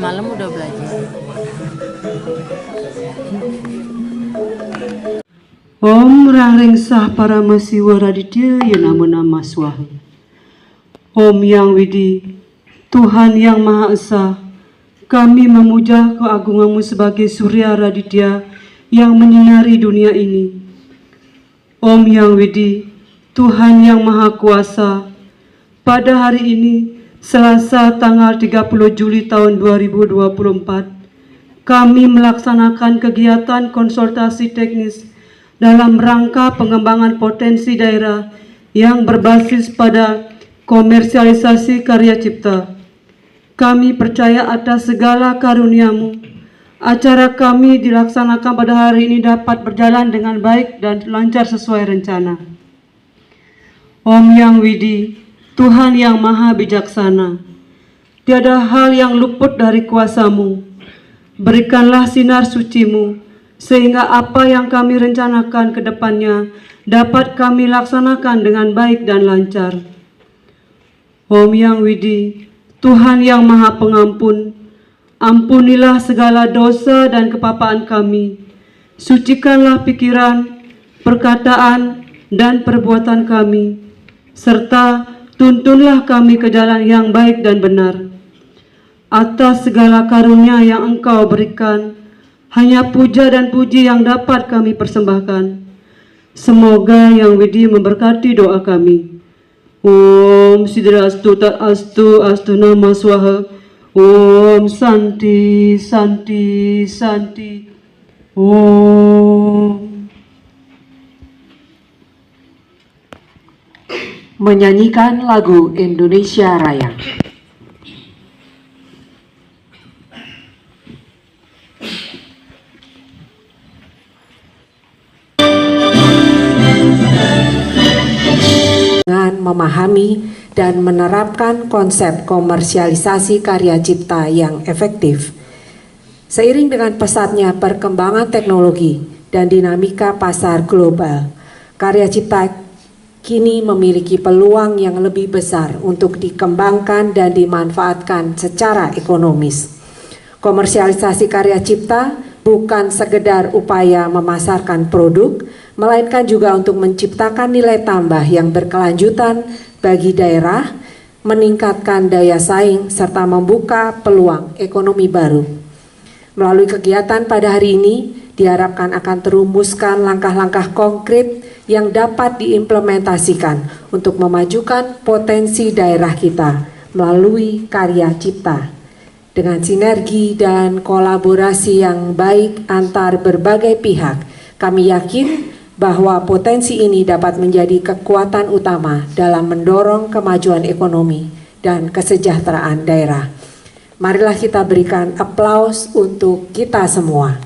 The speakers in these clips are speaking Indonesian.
semalam udah belajar. Om Rang Sah Para Masiwa Raditya Nama Swaha. Om Yang Widi, Tuhan Yang Maha Esa, kami memuja keagungan-Mu sebagai Surya Raditya yang menyinari dunia ini. Om Yang Widi, Tuhan Yang Maha Kuasa, pada hari ini, Selasa tanggal 30 Juli tahun 2024, kami melaksanakan kegiatan konsultasi teknis dalam rangka pengembangan potensi daerah yang berbasis pada komersialisasi karya cipta. Kami percaya atas segala karunia-Mu, acara kami dilaksanakan pada hari ini dapat berjalan dengan baik dan lancar sesuai rencana. Om Yang Widi, Tuhan Yang Maha Bijaksana, tiada hal yang luput dari kuasa-Mu. Berikanlah sinar suci-Mu, sehingga apa yang kami rencanakan ke depannya dapat kami laksanakan dengan baik dan lancar. Om Yang Widi, Tuhan Yang Maha Pengampun, ampunilah segala dosa dan kepapaan kami. Sucikanlah pikiran, perkataan, dan perbuatan kami, serta tuntunlah kami ke jalan yang baik dan benar. Atas segala karunia yang Engkau berikan, hanya puja dan puji yang dapat kami persembahkan. Semoga Yang Widi memberkati doa kami. Om Sidrastu Tat Astu Astu Nama Swaha. Om Santi Santi Santi. Om. Menyanyikan lagu Indonesia Raya. Dengan memahami dan menerapkan konsep komersialisasi karya cipta yang efektif. Seiring dengan pesatnya perkembangan teknologi dan dinamika pasar global, karya cipta kini memiliki peluang yang lebih besar untuk dikembangkan dan dimanfaatkan secara ekonomis. Komersialisasi karya cipta bukan sekedar upaya memasarkan produk, melainkan juga untuk menciptakan nilai tambah yang berkelanjutan bagi daerah, meningkatkan daya saing, serta membuka peluang ekonomi baru. Melalui kegiatan pada hari ini, diharapkan akan terumuskan langkah-langkah konkret yang dapat diimplementasikan untuk memajukan potensi daerah kita melalui karya cipta. Dengan sinergi dan kolaborasi yang baik antar berbagai pihak, kami yakin bahwa potensi ini dapat menjadi kekuatan utama dalam mendorong kemajuan ekonomi dan kesejahteraan daerah. Marilah kita berikan aplaus untuk kita semua.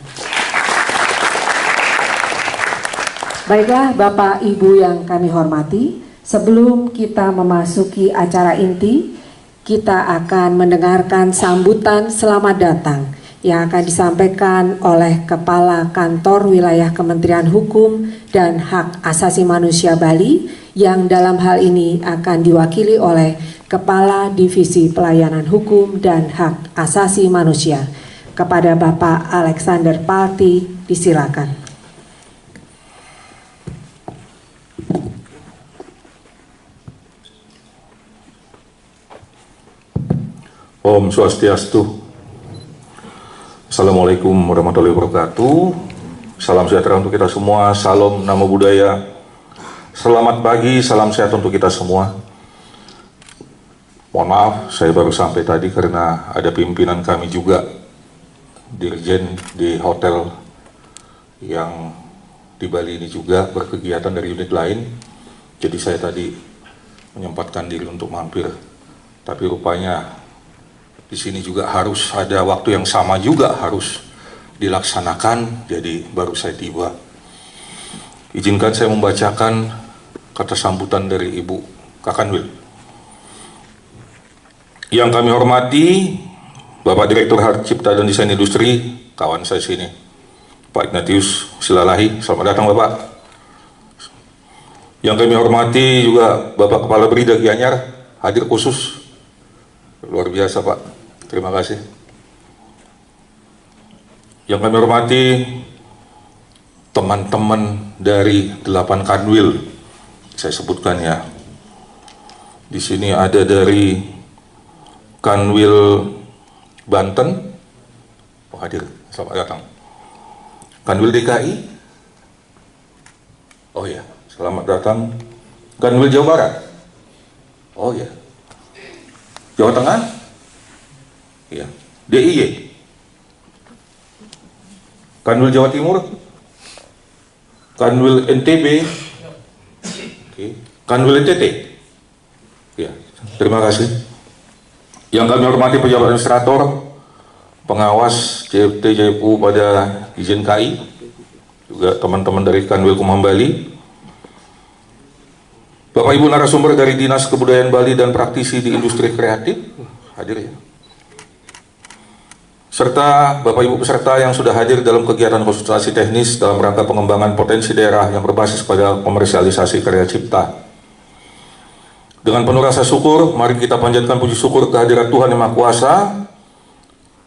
Baiklah Bapak Ibu yang kami hormati, sebelum kita memasuki acara inti, kita akan mendengarkan sambutan selamat datang yang akan disampaikan oleh Kepala Kantor Wilayah Kementerian Hukum dan Hak Asasi Manusia Bali yang dalam hal ini akan diwakili oleh Kepala Divisi Pelayanan Hukum dan Hak Asasi Manusia. Kepada Bapak Alexander Palti, disilakan. Om Swastiastu. Assalamualaikum warahmatullahi wabarakatuh. Salam sejahtera untuk kita semua. Salam Namo Buddhaya. Selamat pagi, salam sehat untuk kita semua. Mohon maaf, saya baru sampai tadi karena ada pimpinan kami juga, dirjen di hotel yang di Bali ini juga berkegiatan dari unit lain. Jadi saya tadi menyempatkan diri untuk mampir. Tapi rupanya di sini juga harus ada waktu yang sama juga harus dilaksanakan, jadi baru saya tiba. Izinkan saya membacakan kata sambutan dari Ibu Kakanwil. Yang kami hormati Bapak Direktur Hak Cipta dan Desain Industri, kawan saya sini, Pak Ignatius Silalahi, selamat datang Bapak. Yang kami hormati juga Bapak Kepala Brida Gianyar, hadir khusus, luar biasa Pak. Terima kasih. Yang kami hormati teman-teman dari 8 Kanwil, saya sebutkan ya. Di sini ada dari Kanwil Banten, hadir, selamat datang. Kanwil DKI, oh ya, selamat datang. Kanwil Jawa Barat, oh ya. Jawa Tengah, ya. DIY, Kanwil Jawa Timur, Kanwil NTB, Kanwil NTT. Ya, terima kasih. Yang kami hormati pejabat administrator, pengawas CFT JPU pada izin KI, juga teman-teman dari Kanwil Kumham Bali, Bapak Ibu narasumber dari Dinas Kebudayaan Bali dan praktisi di industri kreatif, hadir ya. Serta Bapak Ibu peserta yang sudah hadir dalam kegiatan konsultasi teknis dalam rangka pengembangan potensi daerah yang berbasis pada komersialisasi karya cipta. Dengan penuh rasa syukur, mari kita panjatkan puji syukur kehadirat Tuhan Yang Maha Kuasa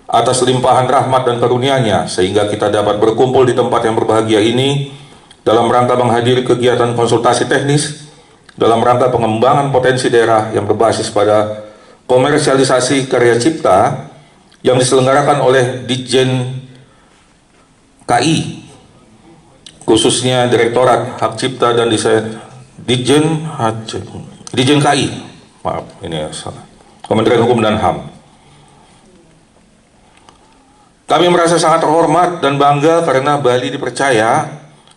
atas limpahan rahmat dan karunia-Nya, sehingga kita dapat berkumpul di tempat yang berbahagia ini dalam rangka menghadiri kegiatan konsultasi teknis dalam rangka pengembangan potensi daerah yang berbasis pada komersialisasi karya cipta yang diselenggarakan oleh Ditjen KI, khususnya Direktorat Hak Cipta dan Desain Ditjen KI, maaf ini ya salah, Kementerian Hukum dan HAM. Kami merasa sangat terhormat dan bangga karena Bali dipercaya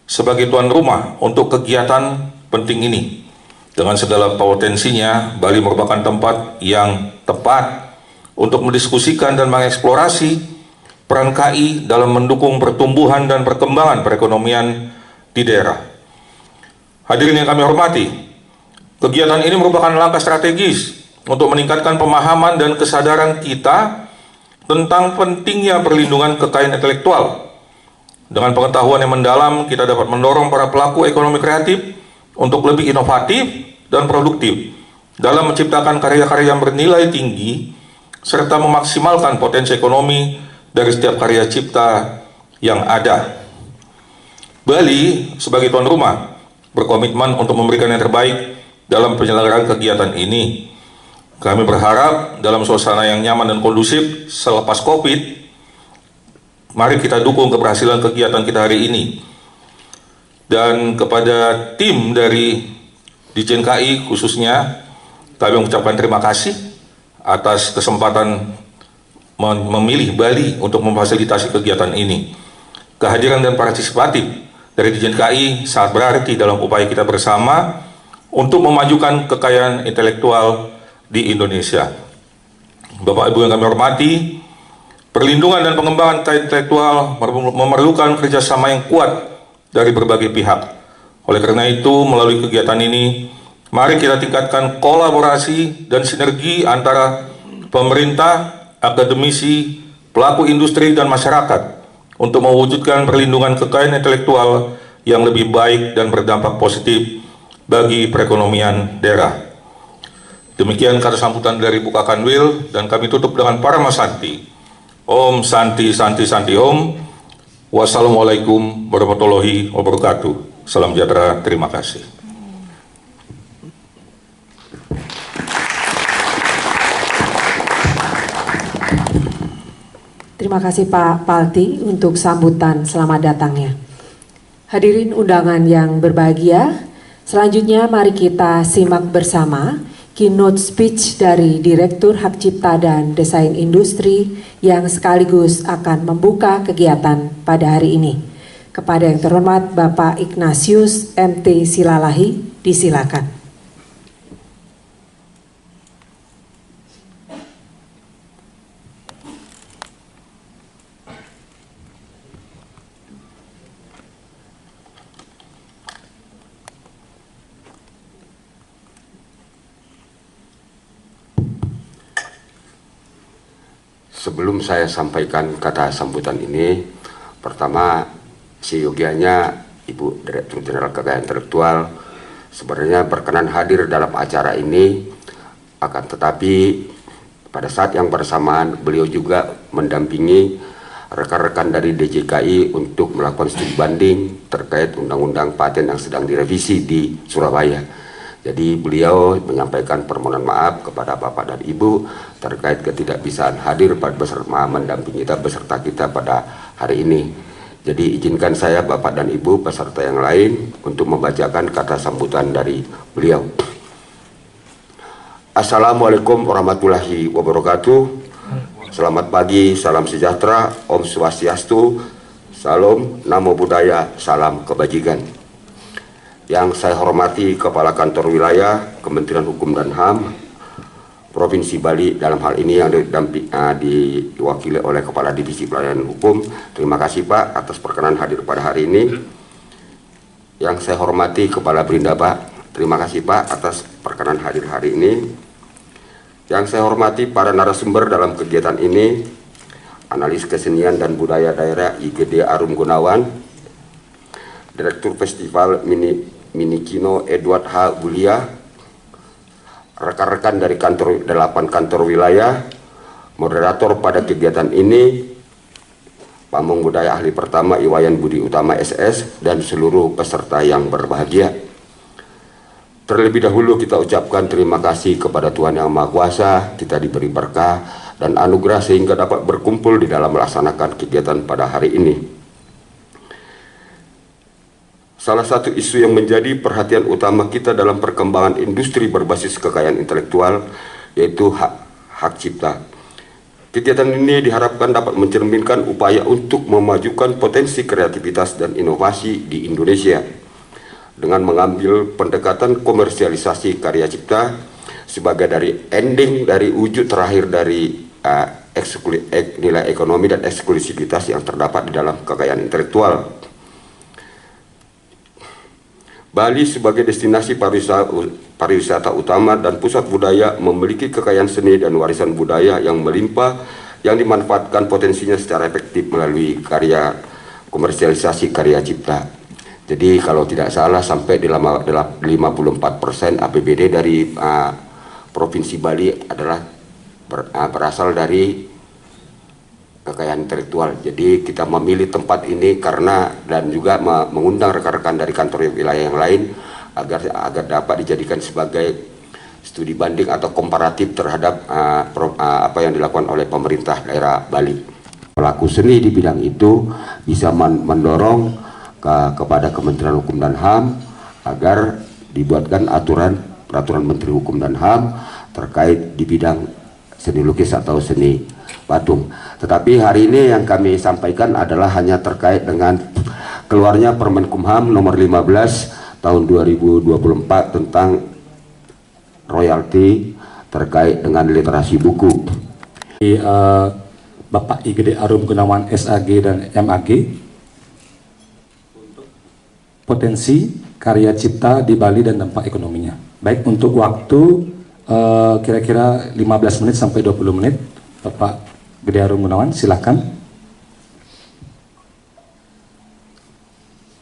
sebagai tuan rumah untuk kegiatan penting ini. Dengan segala potensinya, Bali merupakan tempat yang tepat untuk mendiskusikan dan mengeksplorasi peran KI dalam mendukung pertumbuhan dan perkembangan perekonomian di daerah. Hadirin yang kami hormati, kegiatan ini merupakan langkah strategis untuk meningkatkan pemahaman dan kesadaran kita tentang pentingnya perlindungan kekayaan intelektual. Dengan pengetahuan yang mendalam, kita dapat mendorong para pelaku ekonomi kreatif untuk lebih inovatif dan produktif dalam menciptakan karya-karya yang bernilai tinggi serta memaksimalkan potensi ekonomi dari setiap karya cipta yang ada. Bali sebagai tuan rumah berkomitmen untuk memberikan yang terbaik dalam penyelenggaraan kegiatan ini. Kami berharap dalam suasana yang nyaman dan kondusif selepas COVID, mari kita dukung keberhasilan kegiatan kita hari ini. Dan kepada tim dari Ditjen KI khususnya, kami mengucapkan terima kasih atas kesempatan memilih Bali untuk memfasilitasi kegiatan ini. Kehadiran dan partisipatif dari Ditjen KI sangat berarti dalam upaya kita bersama untuk memajukan kekayaan intelektual di Indonesia. Bapak Ibu yang kami hormati, perlindungan dan pengembangan kekayaan intelektual memerlukan kerjasama yang kuat dari berbagai pihak. Oleh karena itu, melalui kegiatan ini, mari kita tingkatkan kolaborasi dan sinergi antara pemerintah, akademisi, pelaku industri, dan masyarakat untuk mewujudkan perlindungan kekayaan intelektual yang lebih baik dan berdampak positif bagi perekonomian daerah. Demikian kata sambutan dari Buka Kanwil, dan kami tutup dengan Parama Santi. Om Santi Santi Santi Om. Wassalamualaikum warahmatullahi wabarakatuh. Salam sejahtera, terima kasih. Terima kasih Pak Palti untuk sambutan selamat datangnya. Hadirin undangan yang berbahagia, selanjutnya mari kita simak bersama keynote speech dari Direktur Hak Cipta dan Desain Industri yang sekaligus akan membuka kegiatan pada hari ini. Kepada yang terhormat Bapak Ignatius MT Silalahi, disilakan. Sebelum saya sampaikan kata sambutan ini, pertama seyogianya Ibu Direktur Jenderal Kekayaan Intelektual sebenarnya berkenan hadir dalam acara ini, akan tetapi pada saat yang bersamaan beliau juga mendampingi rekan-rekan dari DJKI untuk melakukan studi banding terkait undang-undang paten yang sedang direvisi di Surabaya. Jadi beliau menyampaikan permohonan maaf kepada Bapak dan Ibu terkait ketidakbisaan hadir beserta mendampingi kita beserta kita pada hari ini. Jadi izinkan saya Bapak dan Ibu peserta yang lain untuk membacakan kata sambutan dari beliau. Assalamualaikum warahmatullahi wabarakatuh. Selamat pagi, salam sejahtera, Om Swastiastu, Salam, Namo Buddhaya, salam kebajikan. Yang saya hormati Kepala Kantor Wilayah Kementerian Hukum dan HAM Provinsi Bali, dalam hal ini yang diwakili oleh Kepala Divisi Pelayanan Hukum. Terima kasih Pak atas perkenan hadir pada hari ini. Yang saya hormati Kepala Brinda Pak, terima kasih Pak atas perkenan hadir hari ini. Yang saya hormati para narasumber dalam kegiatan ini, Analis Kesenian dan Budaya Daerah IGD Arum Gunawan, Direktur Festival Mini Kino Edward H. Bulia, rekan-rekan dari 8 kantor wilayah, moderator pada kegiatan ini, Pamong Budaya Ahli Pertama Iwayan Budi Utama SS, dan seluruh peserta yang berbahagia. Terlebih dahulu kita ucapkan terima kasih kepada Tuhan Yang Maha Kuasa, kita diberi berkah dan anugerah sehingga dapat berkumpul di dalam melaksanakan kegiatan pada hari ini. Salah satu isu yang menjadi perhatian utama kita dalam perkembangan industri berbasis kekayaan intelektual yaitu hak cipta. Kegiatan ini diharapkan dapat mencerminkan upaya untuk memajukan potensi kreativitas dan inovasi di Indonesia dengan mengambil pendekatan komersialisasi karya cipta sebagai ending dari wujud terakhir dari nilai ekonomi dan eksklusivitas yang terdapat di dalam kekayaan intelektual. Bali sebagai destinasi pariwisata utama dan pusat budaya memiliki kekayaan seni dan warisan budaya yang melimpah yang dimanfaatkan potensinya secara efektif melalui komersialisasi karya cipta. Jadi kalau tidak salah sampai di 54% APBD dari Provinsi Bali adalah berasal dari kekayaan intelektual. Jadi kita memilih tempat ini karena dan juga mengundang rekan-rekan dari kantor wilayah yang lain agar dapat dijadikan sebagai studi banding atau komparatif terhadap apa yang dilakukan oleh pemerintah daerah Bali. Pelaku seni di bidang itu bisa mendorong kepada Kementerian Hukum dan HAM agar dibuatkan peraturan Menteri Hukum dan HAM terkait di bidang seni lukis atau seni patung. Tetapi hari ini yang kami sampaikan adalah hanya terkait dengan keluarnya Permenkumham nomor 15 tahun 2024 tentang royalti terkait dengan literasi buku. Bapak IGD Arum Gunawan SAG dan MAG potensi karya cipta di Bali dan dampak ekonominya. Baik, untuk waktu kira-kira 15 menit sampai 20 menit, Bapak Gede Arum Gunawan, silakan.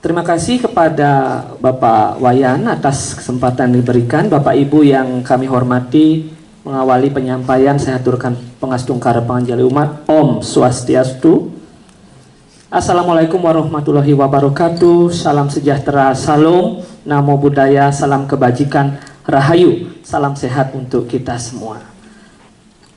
Terima kasih kepada Bapak Wayan atas kesempatan diberikan. Bapak Ibu yang kami hormati, mengawali penyampaian saya aturkan pengastungkara panganjali umat. Om Swastiastu. Assalamualaikum warahmatullahi wabarakatuh. Salam sejahtera, salam, namo buddhaya, salam kebajikan, rahayu, salam sehat untuk kita semua.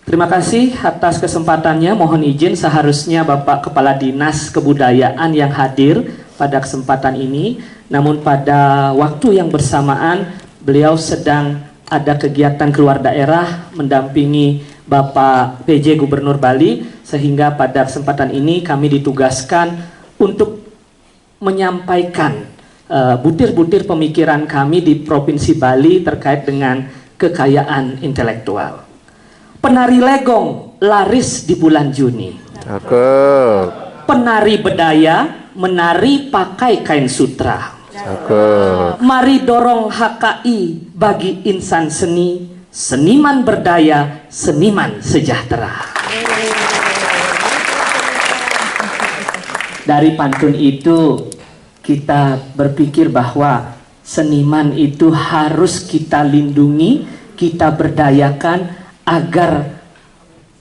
Terima kasih atas kesempatannya. Mohon izin seharusnya Bapak Kepala Dinas Kebudayaan yang hadir pada kesempatan ini, namun pada waktu yang bersamaan beliau sedang ada kegiatan keluar daerah mendampingi Bapak PJ Gubernur Bali, sehingga pada kesempatan ini kami ditugaskan untuk menyampaikan butir-butir pemikiran kami di Provinsi Bali terkait dengan kekayaan intelektual. Penari legong laris di bulan Juni. Penari bedaya menari pakai kain sutra. Mari dorong HKI bagi insan seni, seniman berdaya, seniman sejahtera. Dari pantun itu kita berpikir bahwa seniman itu harus kita lindungi, kita berdayakan agar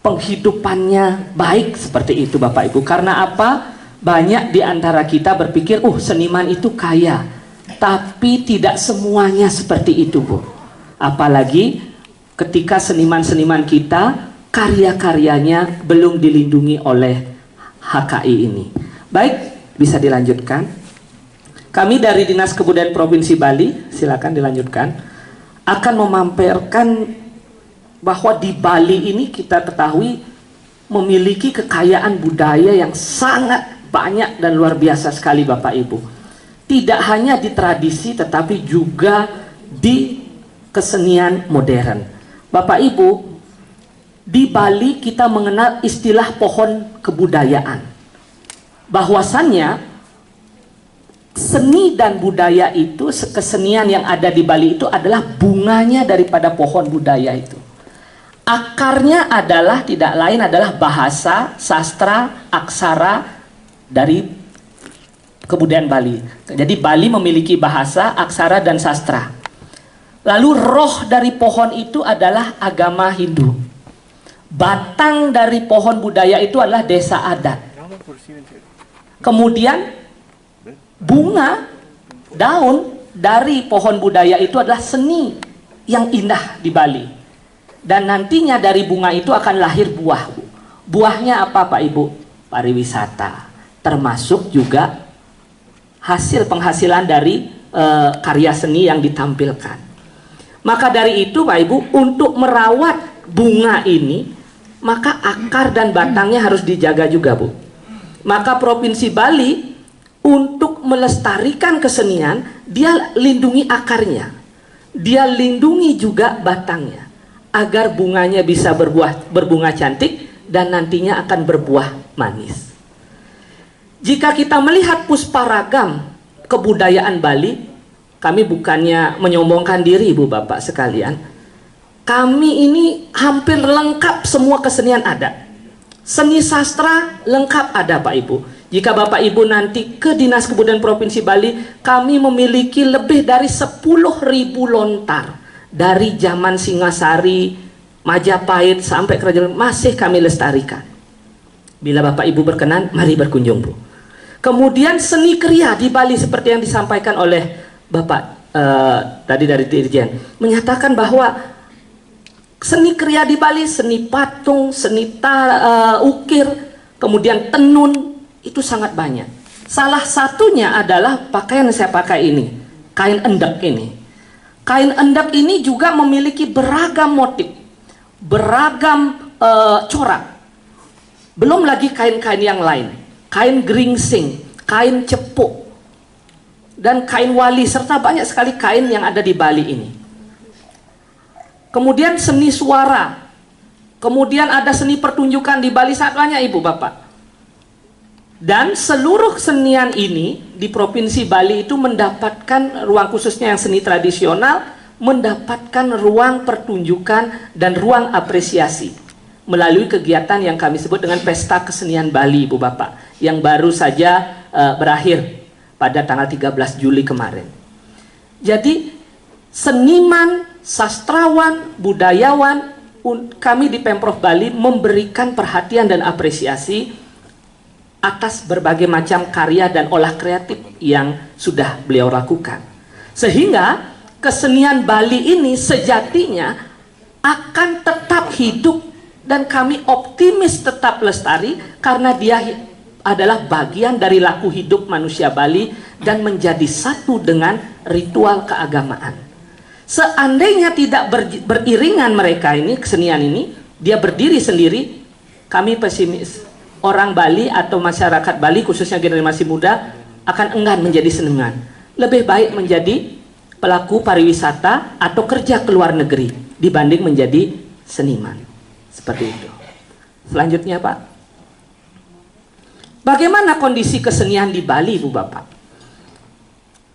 penghidupannya baik seperti itu Bapak Ibu. Karena apa? Banyak di antara kita berpikir, seniman itu kaya. Tapi tidak semuanya seperti itu, Bu. Apalagi ketika seniman-seniman kita karya-karyanya belum dilindungi oleh HKI ini. Baik, bisa dilanjutkan. Kami dari Dinas Kebudayaan Provinsi Bali, silakan dilanjutkan, akan memamerkan bahwa di Bali ini kita ketahui memiliki kekayaan budaya yang sangat banyak dan luar biasa sekali Bapak Ibu. Tidak hanya di tradisi tetapi juga di kesenian modern. Bapak Ibu, di Bali kita mengenal istilah pohon kebudayaan. Bahwasannya seni dan budaya itu, kesenian yang ada di Bali itu adalah bunganya daripada pohon budaya itu. Akarnya adalah tidak lain adalah bahasa, sastra, aksara dari kebudayaan Bali. Jadi Bali memiliki bahasa, aksara, dan sastra. Lalu roh dari pohon itu adalah agama Hindu. Batang dari pohon budaya itu adalah desa adat. Kemudian bunga, daun dari pohon budaya itu adalah seni yang indah di Bali. Dan nantinya dari bunga itu akan lahir buah. Buahnya apa Pak Ibu? Pariwisata. Termasuk juga hasil penghasilan dari karya seni yang ditampilkan. Maka dari itu Pak Ibu, untuk merawat bunga ini, maka akar dan batangnya harus dijaga juga Bu. Maka Provinsi Bali untuk melestarikan kesenian, dia lindungi akarnya, dia lindungi juga batangnya, agar bunganya bisa berbunga cantik dan nantinya akan berbuah manis. Jika kita melihat pusparagam kebudayaan Bali, kami bukannya menyombongkan diri Ibu Bapak sekalian, kami ini hampir lengkap semua kesenian ada. Seni sastra lengkap ada Pak Ibu. Jika Bapak Ibu nanti ke Dinas Kebudayaan Provinsi Bali, kami memiliki lebih dari 10.000 lontar. Dari zaman Singasari, Majapahit sampai kerajaan masih kami lestarikan. Bila Bapak Ibu berkenan, mari berkunjung Bu. Kemudian seni kriya di Bali seperti yang disampaikan oleh Bapak tadi dari Dirjen, menyatakan bahwa seni kriya di Bali, seni patung, seni ukir, kemudian tenun, itu sangat banyak. Salah satunya adalah pakaian yang saya pakai ini, kain endek ini. Kain endek ini juga memiliki beragam motif, beragam corak. Belum lagi kain-kain yang lain, kain geringsing, kain cepuk, dan kain wali, serta banyak sekali kain yang ada di Bali ini. Kemudian seni suara, kemudian ada seni pertunjukan di Bali, sangat banyak Ibu Bapak. Dan seluruh kesenian ini di Provinsi Bali itu mendapatkan ruang, khususnya yang seni tradisional, mendapatkan ruang pertunjukan dan ruang apresiasi melalui kegiatan yang kami sebut dengan Pesta Kesenian Bali Ibu Bapak, yang baru saja berakhir pada tanggal 13 Juli kemarin. Jadi seniman, sastrawan, budayawan, kami di Pemprov Bali memberikan perhatian dan apresiasi atas berbagai macam karya dan olah kreatif yang sudah beliau lakukan. Sehingga kesenian Bali ini sejatinya akan tetap hidup dan kami optimis tetap lestari karena dia adalah bagian dari laku hidup manusia Bali dan menjadi satu dengan ritual keagamaan. Seandainya tidak beriringan mereka ini, kesenian ini, dia berdiri sendiri, kami pesimis. Orang Bali atau masyarakat Bali, khususnya generasi muda, akan enggan menjadi seniman. Lebih baik menjadi pelaku pariwisata atau kerja ke luar negeri dibanding menjadi seniman. Seperti itu. Selanjutnya Pak, bagaimana kondisi kesenian di Bali Ibu Bapak?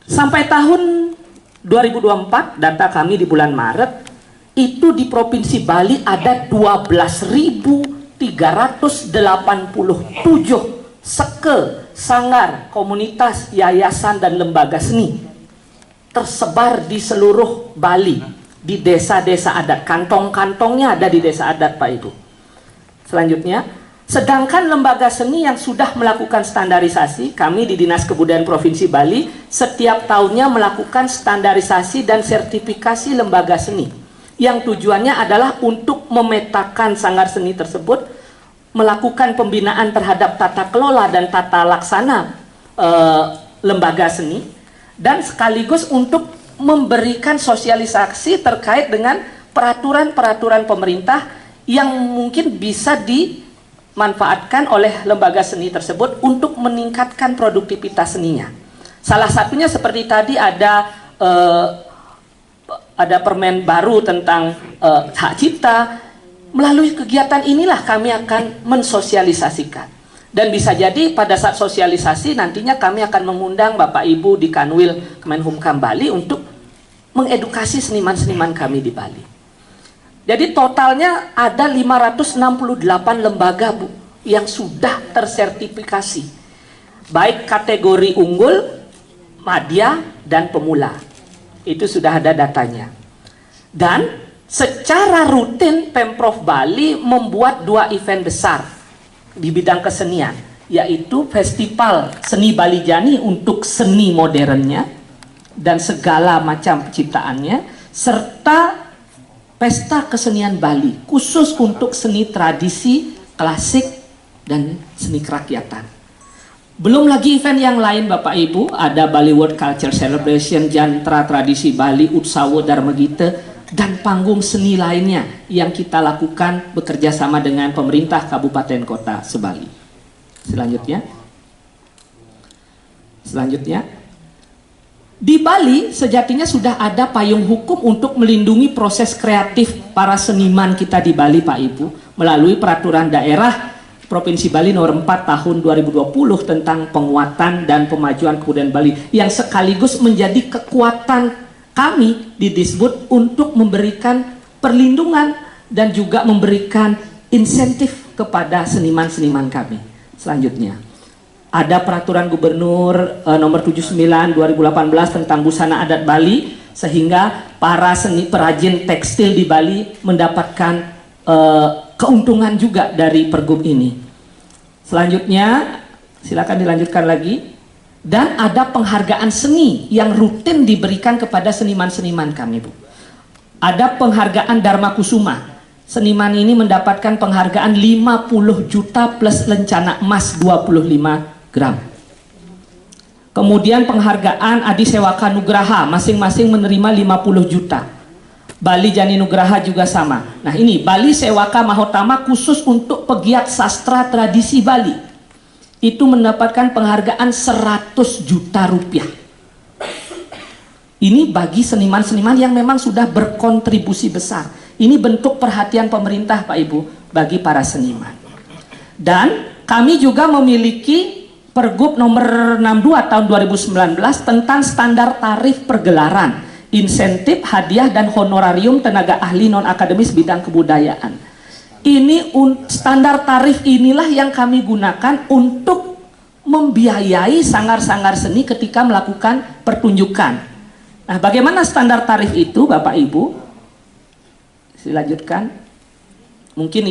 Sampai tahun 2024, data kami di bulan Maret, itu di Provinsi Bali ada 12.387 seke, sanggar, komunitas, yayasan, dan lembaga seni tersebar di seluruh Bali, di desa-desa adat. Kantong-kantongnya ada di desa adat Pak Ibu. Selanjutnya, sedangkan lembaga seni yang sudah melakukan standarisasi, kami di Dinas Kebudayaan Provinsi Bali setiap tahunnya melakukan standarisasi dan sertifikasi lembaga seni yang tujuannya adalah untuk memetakan sanggar seni tersebut, melakukan pembinaan terhadap tata kelola dan tata laksana lembaga seni, dan sekaligus untuk memberikan sosialisasi terkait dengan peraturan-peraturan pemerintah yang mungkin bisa dimanfaatkan oleh lembaga seni tersebut untuk meningkatkan produktivitas seninya. Salah satunya seperti tadi ada permen baru tentang hak cipta. Melalui kegiatan inilah kami akan mensosialisasikan. Dan bisa jadi pada saat sosialisasi nantinya kami akan mengundang Bapak Ibu di Kanwil Kemenhumkam Bali untuk mengedukasi seniman-seniman kami di Bali. Jadi totalnya ada 568 lembaga, Bu, yang sudah tersertifikasi. Baik kategori unggul, madya, dan pemula. Itu sudah ada datanya. Dan secara rutin Pemprov Bali membuat 2 event besar di bidang kesenian, yaitu Festival Seni Bali Jani untuk seni modernnya dan segala macam ciptaannya, serta Pesta Kesenian Bali khusus untuk seni tradisi, klasik, dan seni kerakyatan. Belum lagi event yang lain Bapak Ibu, ada Bali World Culture Celebration, Jantra Tradisi Bali, Utsawo Dharma Gita, dan panggung seni lainnya yang kita lakukan bekerja sama dengan pemerintah Kabupaten Kota Sebali. Selanjutnya, di Bali sejatinya sudah ada payung hukum untuk melindungi proses kreatif para seniman kita di Bali, Pak Ibu, melalui peraturan daerah Provinsi Bali nomor 4 tahun 2020 tentang penguatan dan pemajuan kebudayaan Bali, yang sekaligus menjadi kekuatan kami di Disbud untuk memberikan perlindungan dan juga memberikan insentif kepada seniman-seniman kami. Selanjutnya, ada peraturan gubernur nomor 79 2018 tentang busana adat Bali, sehingga para seni perajin tekstil di Bali mendapatkan keuntungan juga dari pergub ini. Selanjutnya, silakan dilanjutkan lagi. Dan ada penghargaan seni yang rutin diberikan kepada seniman-seniman kami, Bu. Ada penghargaan Dharma Kusuma. Seniman ini mendapatkan penghargaan 50 juta plus lencana emas 25 gram. Kemudian penghargaan Adi Sewaka Nugraha, masing-masing menerima 50 juta. Bali Jani Nugraha juga sama. Nah ini Bali Sewaka Mahotama khusus untuk pegiat sastra tradisi Bali, itu mendapatkan penghargaan 100 juta rupiah. Ini bagi seniman-seniman yang memang sudah berkontribusi besar. Ini bentuk perhatian pemerintah, Pak Ibu, bagi para seniman. Dan kami juga memiliki Pergub nomor 62 tahun 2019 tentang standar tarif pergelaran, insentif, hadiah, dan honorarium tenaga ahli non-akademis bidang kebudayaan. Ini standar tarif inilah yang kami gunakan untuk membiayai sanggar-sanggar seni ketika melakukan pertunjukan. Nah, bagaimana standar tarif itu, Bapak Ibu? Dilanjutkan. Mungkin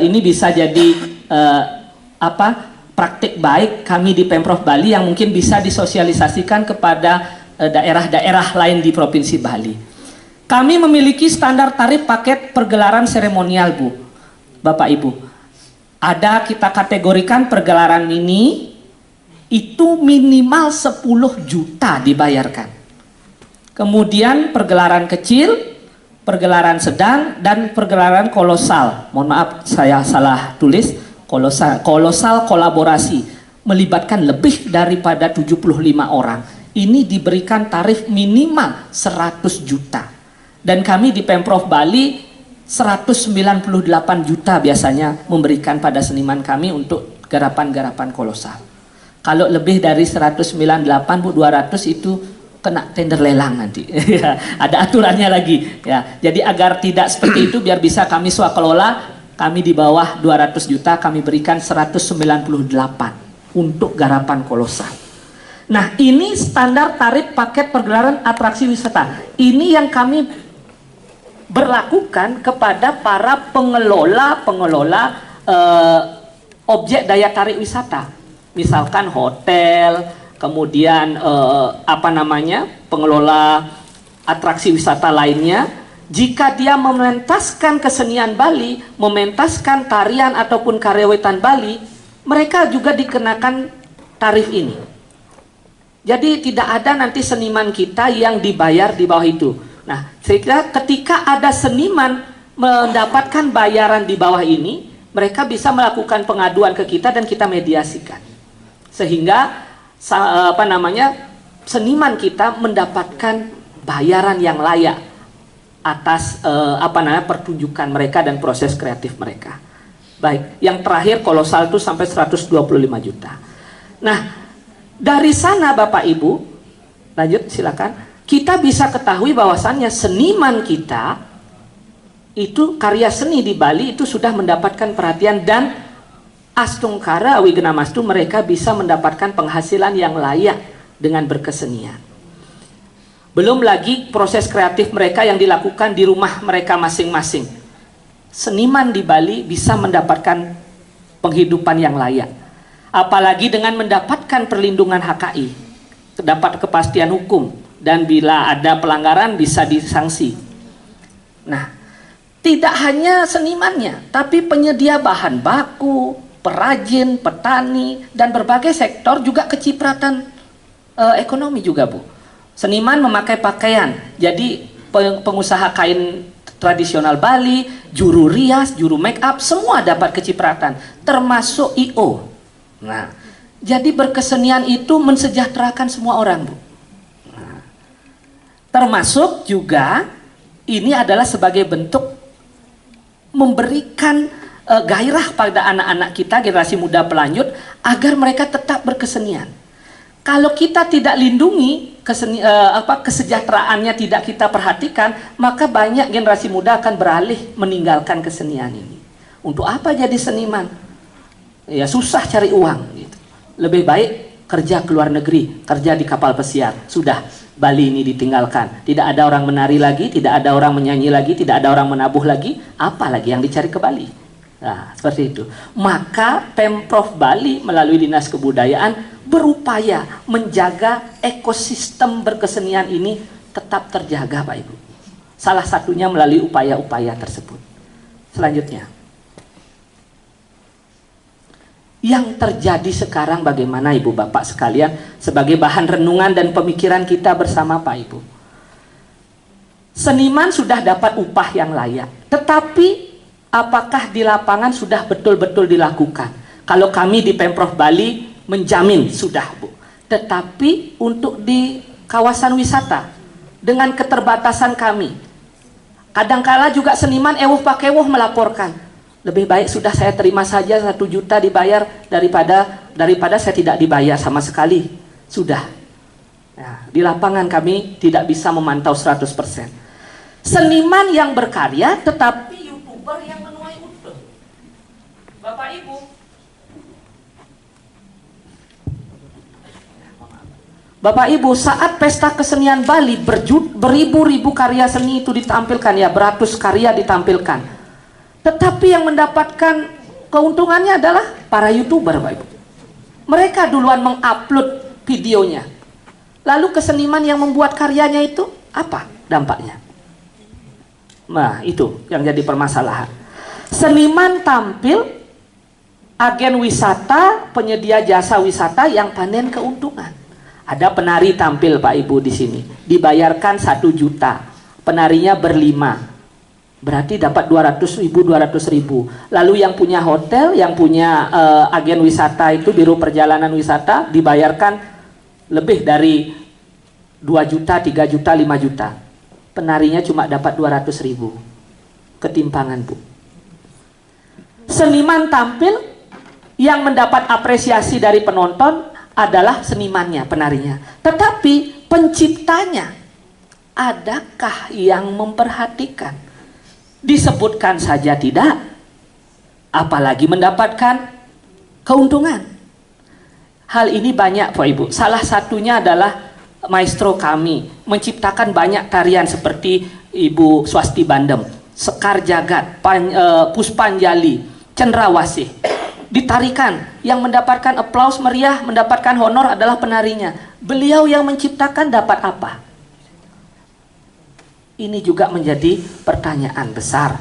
ini bisa jadi praktik baik kami di Pemprov Bali yang mungkin bisa disosialisasikan kepada daerah-daerah lain di Provinsi Bali. Kami memiliki standar tarif paket pergelaran seremonial, Bu. Bapak Ibu, ada kita kategorikan pergelaran mini itu minimal 10 juta dibayarkan. Kemudian pergelaran kecil, pergelaran sedang, dan pergelaran kolosal. Mohon maaf saya salah tulis, kolosal kolaborasi melibatkan lebih daripada 75 orang. Ini diberikan tarif minimal 100 juta. Dan kami di Pemprov Bali 198 juta biasanya memberikan pada seniman kami untuk garapan-garapan kolosal. Kalau lebih dari 198, Bu, 200 itu kena tender lelang nanti. Ada aturannya lagi ya. Jadi agar tidak seperti itu, biar bisa kami swakelola, kami di bawah 200 juta kami berikan 198 untuk garapan kolosal. Nah, ini standar tarif paket pergelaran atraksi wisata. Ini yang kami berlakukan kepada para pengelola objek daya tarik wisata, misalkan hotel, kemudian pengelola atraksi wisata lainnya. Jika dia mementaskan kesenian Bali, mementaskan tarian ataupun karyawitan Bali, mereka juga dikenakan tarif ini. Jadi tidak ada nanti seniman kita yang dibayar di bawah itu. Nah, saya kira ketika ada seniman mendapatkan bayaran di bawah ini, mereka bisa melakukan pengaduan ke kita dan kita mediasikan. Sehingga seniman kita mendapatkan bayaran yang layak atas pertunjukan mereka dan proses kreatif mereka. Baik, yang terakhir kolosal itu sampai 125 juta. Nah, dari sana Bapak Ibu, lanjut silakan. Kita bisa ketahui bahwasannya seniman kita itu, karya seni di Bali itu sudah mendapatkan perhatian, dan Astungkara Wigenamastu mereka bisa mendapatkan penghasilan yang layak dengan berkesenian. Belum lagi proses kreatif mereka yang dilakukan di rumah mereka masing-masing. Seniman di Bali bisa mendapatkan penghidupan yang layak. Apalagi dengan mendapatkan perlindungan HKI, dapat kepastian hukum, dan bila ada pelanggaran bisa disanksi. Nah, tidak hanya senimannya, tapi penyedia bahan baku, perajin, petani, dan berbagai sektor juga kecipratan ekonomi juga, Bu. Seniman memakai pakaian, jadi pengusaha kain tradisional Bali, juru rias, juru make up, semua dapat kecipratan, termasuk IO. Nah, jadi berkesenian itu mensejahterakan semua orang, Bu. Nah, termasuk juga ini adalah sebagai bentuk memberikan gairah pada anak-anak kita, generasi muda pelanjut, agar mereka tetap berkesenian. Kalau kita tidak lindungi kesejahteraannya, tidak kita perhatikan, maka banyak generasi muda akan beralih meninggalkan kesenian ini. Untuk apa jadi seniman? Ya susah cari uang gitu. Lebih baik kerja ke luar negeri, kerja di kapal pesiar. Sudah, Bali ini ditinggalkan. Tidak ada orang menari lagi, tidak ada orang menyanyi lagi, tidak ada orang menabuh lagi. Apa lagi yang dicari ke Bali? Nah, seperti itu. Maka Pemprov Bali melalui Dinas Kebudayaan berupaya menjaga ekosistem berkesenian ini tetap terjaga, Pak Ibu. Salah satunya melalui upaya-upaya tersebut. Selanjutnya, yang terjadi sekarang bagaimana Ibu Bapak sekalian sebagai bahan renungan dan pemikiran kita bersama, Pak Ibu. Seniman sudah dapat upah yang layak, tetapi apakah di lapangan sudah betul-betul dilakukan? Kalau kami di Pemprov Bali menjamin sudah, Bu. Tetapi untuk di kawasan wisata dengan keterbatasan kami, kadangkala juga seniman ewuh pakewuh melaporkan, lebih baik sudah saya terima saja 1 juta dibayar daripada saya tidak dibayar sama sekali. Sudah. Nah, di lapangan kami tidak bisa memantau 100%. Seniman yang berkarya tetapi YouTuber yang menuai untung. Bapak Ibu, Bapak Ibu, saat pesta kesenian Bali beribu-ribu karya seni itu ditampilkan, ya, beratus karya ditampilkan. Tetapi yang mendapatkan keuntungannya adalah para YouTuber, Bapak Ibu. Mereka duluan mengupload videonya. Lalu keseniman yang membuat karyanya itu apa dampaknya? Nah, itu yang jadi permasalahan. Seniman tampil, agen wisata, penyedia jasa wisata yang panen keuntungan. Ada penari tampil, Pak Ibu, di sini dibayarkan 1 juta, penarinya berlima, berarti dapat 200.000, 200.000. Lalu yang punya hotel, yang punya agen wisata itu, biro perjalanan wisata, dibayarkan lebih dari 2 juta, 3 juta, 5 juta. Penarinya cuma dapat 200.000. Ketimpangan, Bu. Seniman tampil, yang mendapat apresiasi dari penonton adalah senimannya, penarinya. Tetapi penciptanya, adakah yang memperhatikan? Disebutkan saja tidak, apalagi mendapatkan keuntungan. Hal ini banyak, Pak Ibu. Salah satunya adalah maestro kami menciptakan banyak tarian seperti Ibu Swasti Bandem, Sekar Jagat, Puspanjali, cendrawasih, ditarikan. Yang mendapatkan aplaus meriah, mendapatkan honor adalah penarinya. Beliau yang menciptakan dapat apa? Ini juga menjadi pertanyaan besar.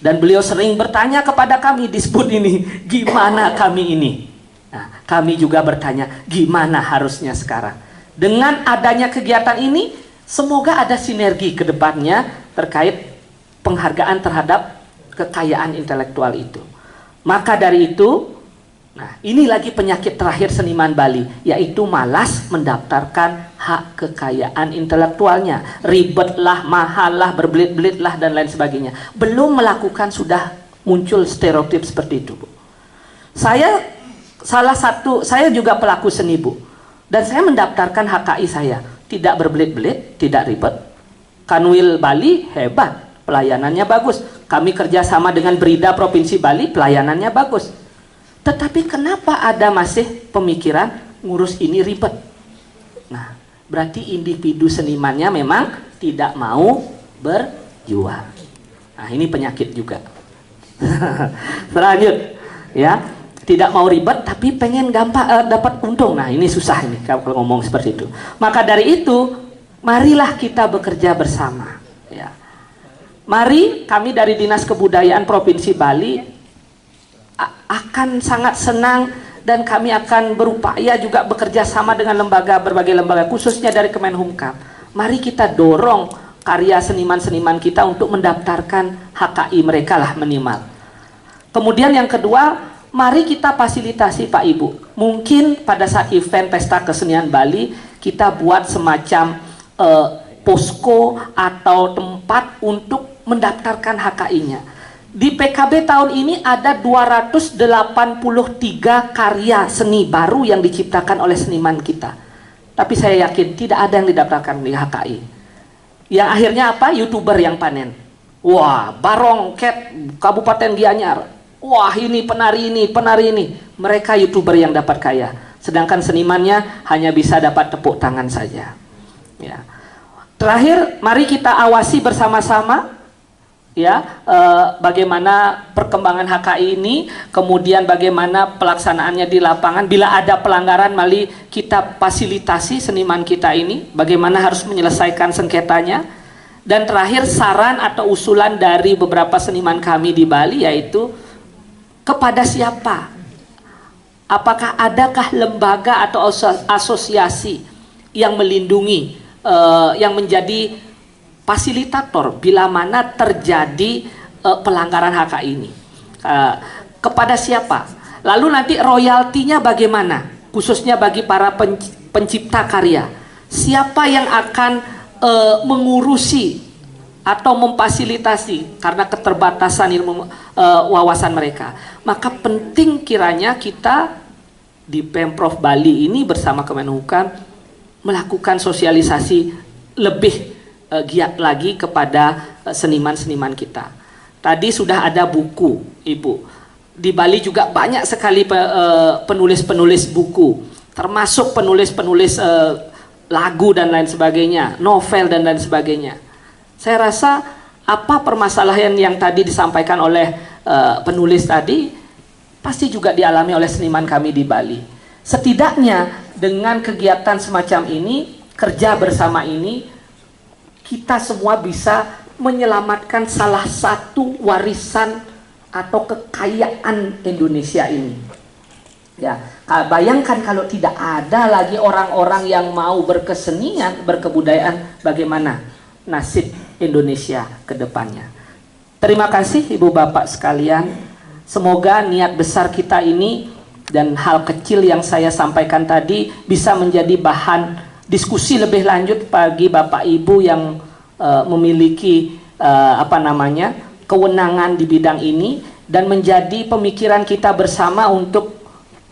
Dan beliau sering bertanya kepada kami di SBUD ini, gimana kami ini? Nah, kami juga bertanya, gimana harusnya sekarang? Dengan adanya kegiatan ini, semoga ada sinergi ke depannya terkait penghargaan terhadap kekayaan intelektual itu. Maka dari itu, nah ini lagi penyakit terakhir seniman Bali, yaitu malas mendaftarkan hak kekayaan intelektualnya. Ribet lah, mahal lah, berbelit-belit lah, dan lain sebagainya. Belum melakukan sudah muncul stereotip seperti itu, Bu. Saya juga pelaku seni, Bu. Dan saya mendaftarkan HKI saya. Tidak berbelit-belit, tidak ribet. Kanwil Bali hebat, pelayanannya bagus. Kami kerjasama dengan Brida Provinsi Bali, pelayanannya bagus. Tetapi kenapa ada masih pemikiran ngurus ini ribet? Nah, berarti individu senimannya memang tidak mau berjuang. Nah, ini penyakit juga. Selanjut, ya. Tidak mau ribet tapi pengen gampang dapat untung. Nah, ini susah ini kalau ngomong seperti itu. Maka dari itu, marilah kita bekerja bersama, ya. Mari kami dari Dinas Kebudayaan Provinsi Bali akan sangat senang, dan kami akan berupaya juga bekerja sama dengan berbagai lembaga, khususnya dari Kemenhumkam. Mari kita dorong karya seniman-seniman kita untuk mendaftarkan HKI mereka lah minimal. Kemudian yang kedua, mari kita fasilitasi Pak Ibu. Mungkin pada saat event Pesta Kesenian Bali, kita buat semacam posko atau tempat untuk mendaftarkan HKI-nya. Di PKB tahun ini ada 283 karya seni baru yang diciptakan oleh seniman kita. Tapi saya yakin tidak ada yang didaftarkan di HKI. Yang akhirnya apa? YouTuber yang panen. Wah, Barong Cat Kabupaten Gianyar. Wah, ini penari ini, penari ini. Mereka YouTuber yang dapat kaya. Sedangkan senimannya hanya bisa dapat tepuk tangan saja. Ya. Terakhir, mari kita awasi bersama-sama, ya, bagaimana perkembangan HKI ini, kemudian bagaimana pelaksanaannya di lapangan. Bila ada pelanggaran, mari kita fasilitasi seniman kita ini, bagaimana harus menyelesaikan sengketanya. Dan terakhir, saran atau usulan dari beberapa seniman kami di Bali, yaitu kepada siapa? Apakah adakah lembaga atau asosiasi yang melindungi, yang menjadi fasilitator bila mana terjadi pelanggaran HKI ini? Kepada siapa? Lalu nanti royaltinya bagaimana? Khususnya bagi para pencipta karya. Siapa yang akan mengurusi atau memfasilitasi karena keterbatasan ilmu wawasan mereka? Maka penting kiranya kita di Pemprov Bali ini bersama Kemenhukam melakukan sosialisasi lebih giat lagi kepada seniman-seniman kita. Tadi sudah ada buku, Ibu. Di Bali juga banyak sekali penulis-penulis buku, termasuk penulis-penulis lagu dan lain sebagainya, novel dan lain sebagainya. Saya rasa apa permasalahan yang tadi disampaikan oleh penulis tadi pasti juga dialami oleh seniman kami di Bali. Setidaknya dengan kegiatan semacam ini, kerja bersama ini, kita semua bisa menyelamatkan salah satu warisan atau kekayaan Indonesia ini. Ya, bayangkan kalau tidak ada lagi orang-orang yang mau berkesenian, berkebudayaan, bagaimana nasib Indonesia ke depannya. Terima kasih Ibu Bapak sekalian. Semoga niat besar kita ini dan hal kecil yang saya sampaikan tadi bisa menjadi bahan diskusi lebih lanjut bagi Bapak Ibu yang memiliki kewenangan di bidang ini, dan menjadi pemikiran kita bersama untuk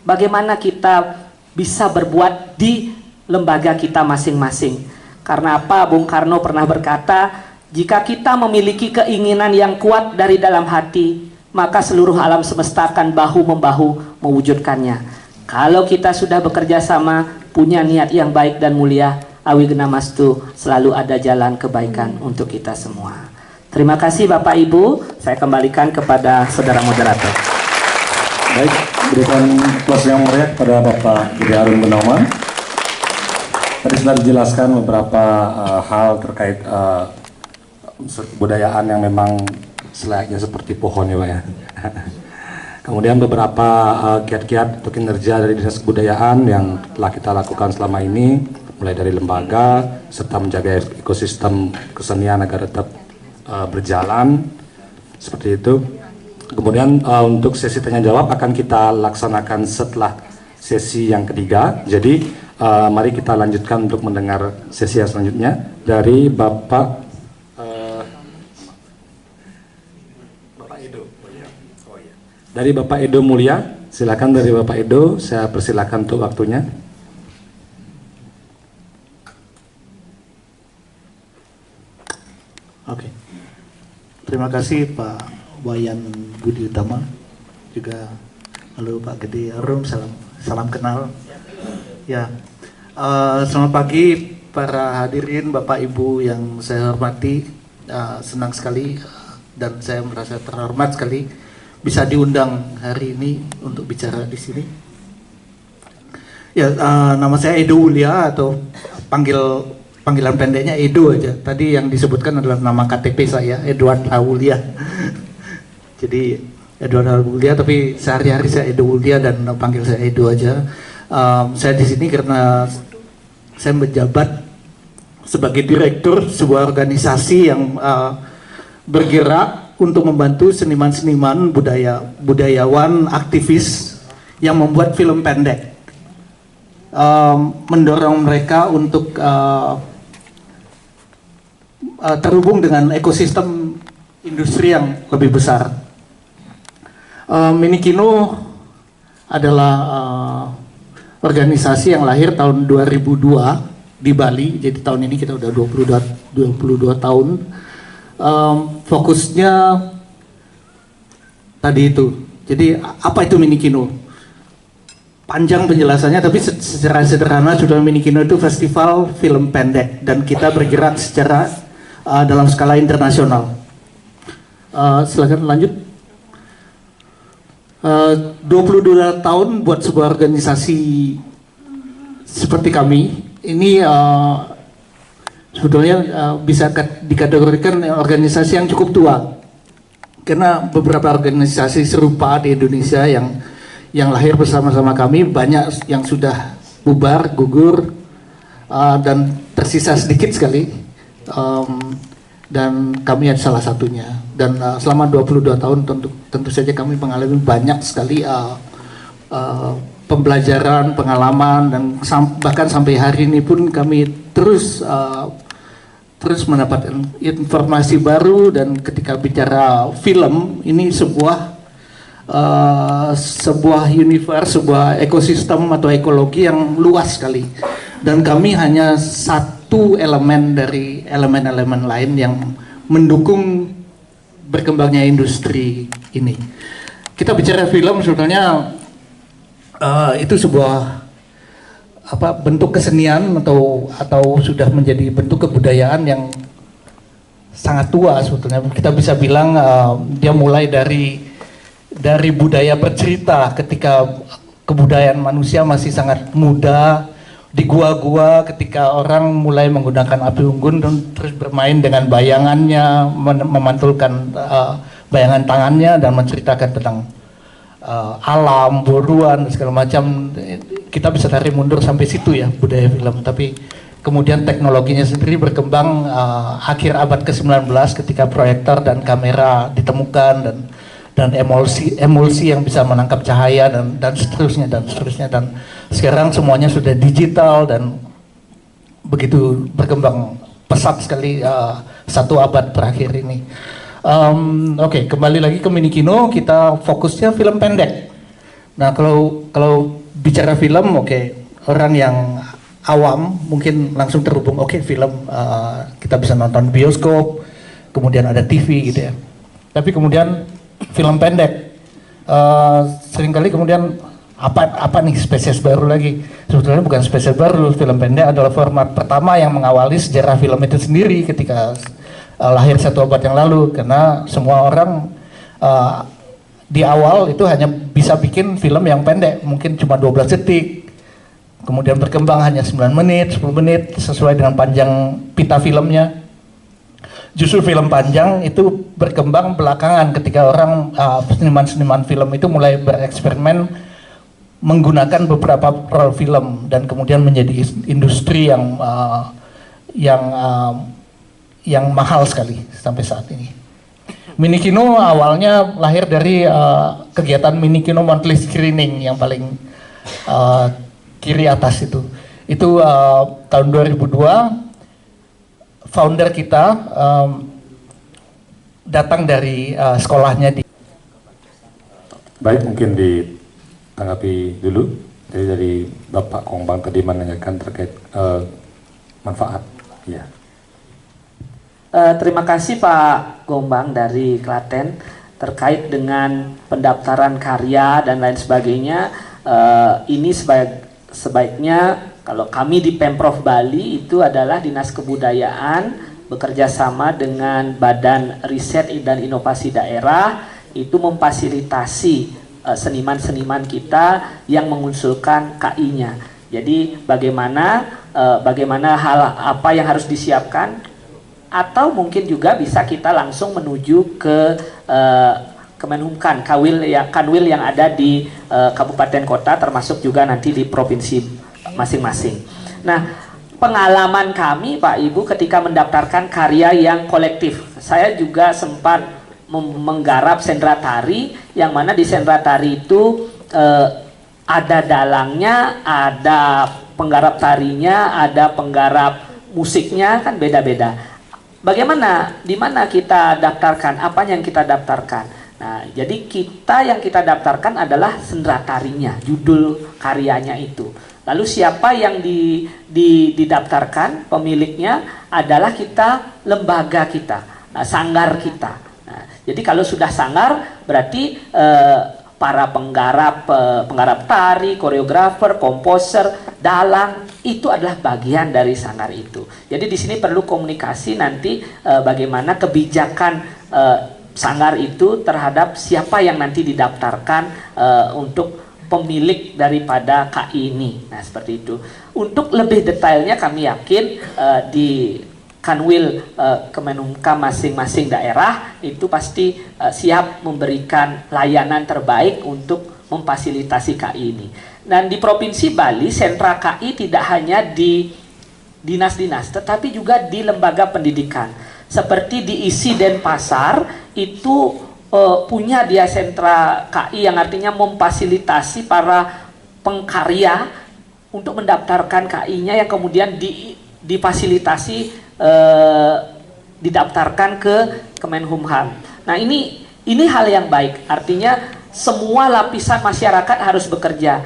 bagaimana kita bisa berbuat di lembaga kita masing-masing. Karena apa? Bung Karno pernah berkata, jika kita memiliki keinginan yang kuat dari dalam hati, maka seluruh alam semesta akan bahu-membahu mewujudkannya. Kalau kita sudah bekerja sama, punya niat yang baik dan mulia, Awigena-mastu, selalu ada jalan kebaikan untuk kita semua. Terima kasih Bapak Ibu, saya kembalikan kepada Saudara Moderator. Baik, berikan aplaus yang meriah kepada Bapak Gede Harun Gunawan. Tadi sudah dijelaskan beberapa hal terkait kebudayaan yang memang selayaknya seperti pohon ya Pak ya. Kemudian beberapa kiat-kiat atau kinerja dari Dinas Kebudayaan yang telah kita lakukan selama ini, mulai dari lembaga serta menjaga ekosistem kesenian agar tetap berjalan seperti itu. Kemudian untuk sesi tanya jawab akan kita laksanakan setelah sesi yang ketiga. Jadi mari kita lanjutkan untuk mendengar sesi yang selanjutnya dari Bapak Edo. Dari Bapak Edo Mulia, silakan dari Bapak Edo, saya persilakan untuk waktunya. Oke, terima kasih Pak Wayan Budi Utama, juga halo Pak Gede Harun, salam kenal. Ya, selamat pagi para hadirin Bapak Ibu yang saya hormati. Senang sekali dan saya merasa terhormat sekali bisa diundang hari ini untuk bicara di sini. Ya, nama saya Edo Wulia atau panggilan pendeknya Edo aja. Tadi yang disebutkan adalah nama KTP saya, Edward Aulia. Jadi Edward Aulia, tapi sehari-hari saya Edo Wulia dan panggil saya Edo aja. Saya di sini karena saya menjabat sebagai direktur sebuah organisasi yang bergerak untuk membantu seniman-seniman, budayawan, aktivis yang membuat film pendek. Mendorong mereka untuk terhubung dengan ekosistem industri yang lebih besar. Minikino adalah organisasi yang lahir tahun 2002 di Bali. Jadi tahun ini kita udah 22 tahun. Fokusnya tadi itu. Jadi apa itu Minikino? Panjang penjelasannya, tapi secara sederhana sudah Minikino itu festival film pendek dan kita bergerak secara dalam skala internasional. Silakan lanjut. 22 tahun buat sebuah organisasi seperti kami ini sebetulnya bisa dikategorikan organisasi yang cukup tua, karena beberapa organisasi serupa di Indonesia yang lahir bersama-sama kami banyak yang sudah bubar, gugur, dan tersisa sedikit sekali, dan kami adalah salah satunya. Dan selama 22 tahun tentu saja kami mengalami banyak sekali pembelajaran, pengalaman, dan bahkan sampai hari ini pun kami terus mendapatkan informasi baru. Dan ketika bicara film, ini sebuah universe, sebuah ekosistem atau ekologi yang luas sekali. Dan kami hanya satu elemen dari elemen-elemen lain yang mendukung berkembangnya industri ini. Kita bicara film sebetulnya itu sebuah bentuk kesenian atau sudah menjadi bentuk kebudayaan yang sangat tua sebetulnya. Kita bisa bilang dia mulai dari budaya bercerita ketika kebudayaan manusia masih sangat muda, di gua-gua ketika orang mulai menggunakan api unggun dan terus bermain dengan bayangannya, memantulkan bayangan tangannya dan menceritakan tentang alam, buruan, segala macam. Kita bisa tarik mundur sampai situ ya budaya film. Tapi kemudian teknologinya sendiri berkembang akhir abad ke-19 ketika proyektor dan kamera ditemukan dan emulsi yang bisa menangkap cahaya dan seterusnya dan sekarang semuanya sudah digital dan begitu berkembang pesat sekali satu abad terakhir ini. Oke, kembali lagi ke Minikino, kita fokusnya film pendek. Nah, kalau bicara film, orang yang awam mungkin langsung terhubung, film, kita bisa nonton bioskop, kemudian ada TV gitu ya. Tapi kemudian film pendek, seringkali kemudian apa nih spesies baru lagi? Sebetulnya bukan spesies baru, film pendek adalah format pertama yang mengawali sejarah film itu sendiri ketika lahir satu abad yang lalu, karena semua orang di awal itu hanya bisa bikin film yang pendek, mungkin cuma 12 detik. Kemudian berkembang hanya 9 menit, 10 menit sesuai dengan panjang pita filmnya. Justru film panjang itu berkembang belakangan ketika orang seniman-seniman film itu mulai bereksperimen menggunakan beberapa roll film dan kemudian menjadi industri yang mahal sekali sampai saat ini. Minikino awalnya lahir dari kegiatan Minikino Monthly Screening yang paling kiri atas itu. Itu tahun 2002 founder kita datang dari sekolahnya di. Baik, mungkin ditanggapi dulu. Jadi dari Bapak Kongbang tadi menanyakan terkait manfaat. Ya. Terima kasih Pak Gombang dari Klaten terkait dengan pendaftaran karya dan lain sebagainya. Ini sebaiknya kalau kami di Pemprov Bali itu adalah Dinas Kebudayaan bekerja sama dengan Badan Riset dan Inovasi Daerah itu memfasilitasi seniman-seniman kita yang mengusulkan KI-nya. Jadi bagaimana hal apa yang harus disiapkan, atau mungkin juga bisa kita langsung menuju ke Kemenhumkan, Kanwil yang ada di kabupaten kota, termasuk juga nanti di provinsi masing-masing. Nah, pengalaman kami Pak Ibu ketika mendaftarkan karya yang kolektif, saya juga sempat menggarap sendra tari, yang mana di sendra tari itu ada dalangnya, ada penggarap tarinya, ada penggarap musiknya, kan beda-beda. Bagaimana, di mana kita daftarkan, apa yang kita daftarkan? Nah, jadi yang kita daftarkan adalah sendra tarinya, judul karyanya itu. Lalu siapa yang didaftarkan, pemiliknya adalah kita, lembaga kita, sanggar kita. Nah, jadi kalau sudah sanggar, berarti para penggarap tari, koreografer, komposer, dalang itu adalah bagian dari sanggar itu. Jadi di sini perlu komunikasi nanti bagaimana kebijakan sanggar itu terhadap siapa yang nanti didaftarkan untuk pemilik daripada KI ini. Nah, seperti itu. Untuk lebih detailnya kami yakin di Kanwil Kemenhumkam masing-masing daerah itu pasti siap memberikan layanan terbaik untuk memfasilitasi KI ini. Dan di Provinsi Bali, sentra KI tidak hanya di dinas-dinas, tetapi juga di lembaga pendidikan. Seperti di Isi Denpasar itu punya dia sentra KI yang artinya memfasilitasi para pengkarya untuk mendaftarkan KI-nya yang kemudian difasilitasi didaftarkan ke Kemenhumham. Nah, ini hal yang baik. Artinya semua lapisan masyarakat harus bekerja,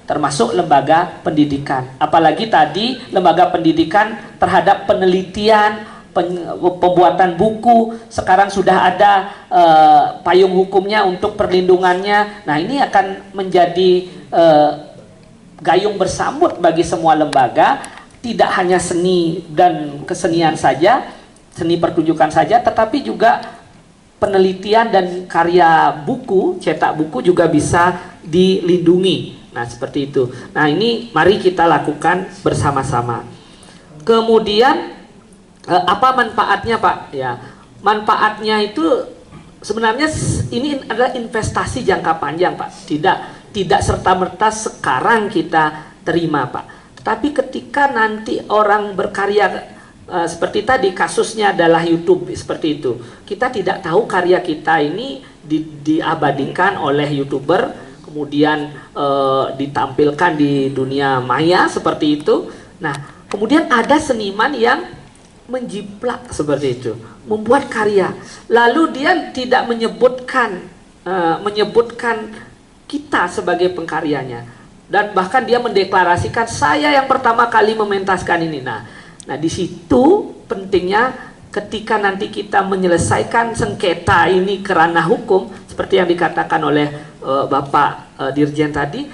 termasuk lembaga pendidikan. Apalagi tadi lembaga pendidikan terhadap penelitian, pembuatan buku, sekarang sudah ada payung hukumnya untuk perlindungannya. Nah, ini akan menjadi gayung bersambut bagi semua lembaga. Tidak hanya seni dan kesenian saja, seni pertunjukan saja, tetapi juga penelitian dan karya buku, cetak buku juga bisa dilindungi. Nah, seperti itu. Nah, ini mari kita lakukan bersama-sama. Kemudian apa manfaatnya, Pak? Ya, manfaatnya itu sebenarnya ini adalah investasi jangka panjang, Pak. Tidak serta-merta sekarang kita terima, Pak. Tapi ketika nanti orang berkarya seperti tadi kasusnya adalah YouTube seperti itu, kita tidak tahu karya kita ini diabadikan oleh YouTuber, kemudian ditampilkan di dunia maya seperti itu. Nah, kemudian ada seniman yang menjiplak seperti itu, membuat karya, lalu dia tidak menyebutkan kita sebagai pengkaryanya. Dan bahkan dia mendeklarasikan saya yang pertama kali mementaskan ini. Nah, di situ pentingnya ketika nanti kita menyelesaikan sengketa ini ke ranah hukum, seperti yang dikatakan oleh Bapak Dirjen tadi,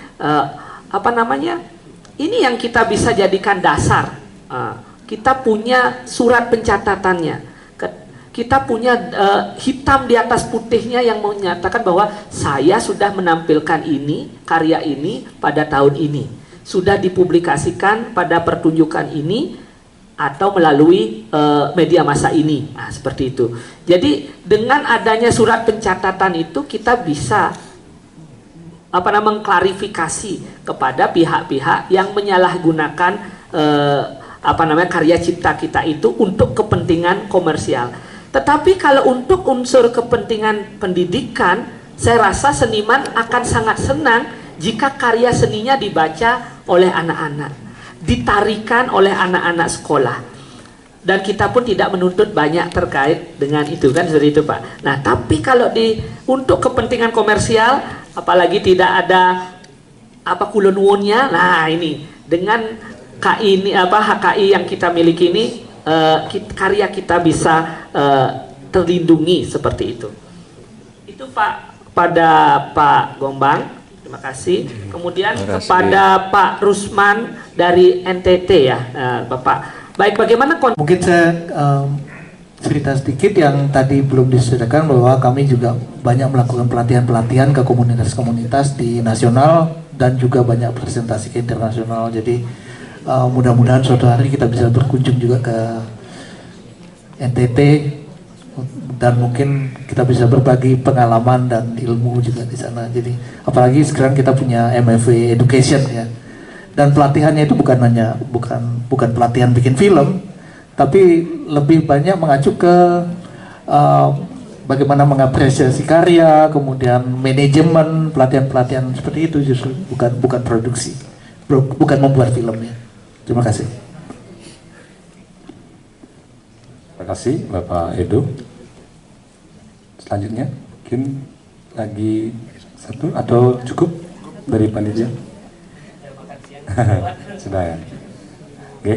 ini yang kita bisa jadikan dasar. Kita punya surat pencatatannya. kita punya hitam di atas putihnya yang menyatakan bahwa saya sudah menampilkan ini, karya ini pada tahun ini, sudah dipublikasikan pada pertunjukan ini atau melalui media massa ini. Nah, seperti itu. Jadi dengan adanya surat pencatatan itu kita bisa mengklarifikasi kepada pihak-pihak yang menyalahgunakan karya cipta kita itu untuk kepentingan komersial. Tetapi kalau untuk unsur kepentingan pendidikan, saya rasa seniman akan sangat senang jika karya seninya dibaca oleh anak-anak, ditarikan oleh anak-anak sekolah. Dan kita pun tidak menuntut banyak terkait dengan itu, kan seperti itu, Pak. Nah, tapi kalau untuk kepentingan komersial, apalagi tidak ada kulon wonnya, nah ini dengan HKI yang kita miliki ini, karya kita bisa terlindungi seperti itu. Itu Pak, pada Pak Gombang, terima kasih. Kemudian kepada Pak Rusman dari NTT ya, Bapak. Baik, bagaimana Mungkin saya cerita sedikit yang tadi belum diceritakan, bahwa kami juga banyak melakukan pelatihan-pelatihan ke komunitas-komunitas di nasional dan juga banyak presentasi ke internasional. Jadi mudah-mudahan suatu hari kita bisa berkunjung juga ke NTT dan mungkin kita bisa berbagi pengalaman dan ilmu juga di sana. Jadi apalagi sekarang kita punya MFW Education ya. Dan pelatihannya itu bukan pelatihan bikin film, tapi lebih banyak mengacu ke bagaimana mengapresiasi karya, kemudian manajemen, pelatihan-pelatihan seperti itu, justru bukan produksi, bukan membuat filmnya. Terima kasih. Terima kasih Bapak Edo. Selanjutnya mungkin lagi satu atau cukup dari panitia? Sudah ya. Oke.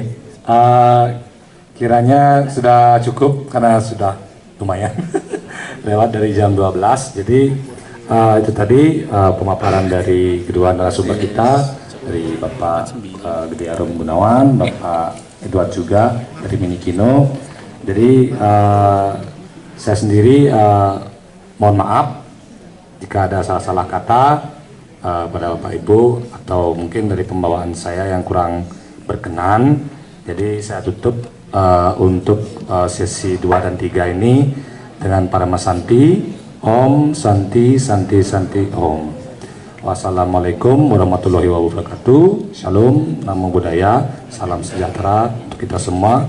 Kiranya sudah cukup karena sudah lumayan lewat dari jam 12. Jadi itu tadi pemaparan dari kedua narasumber kita, dari Bapak Gede Arum Gunawan, Bapak Edward juga dari Minikino. Jadi saya sendiri mohon maaf jika ada salah-salah kata pada Bapak Ibu, atau mungkin dari pembawaan saya yang kurang berkenan. Jadi saya tutup untuk sesi 2 dan 3 ini dengan Parama Santi. Om Santi Santi Santi Om. Wassalamualaikum warahmatullahi wabarakatuh. Shalom, namo buddhaya, salam sejahtera untuk kita semua.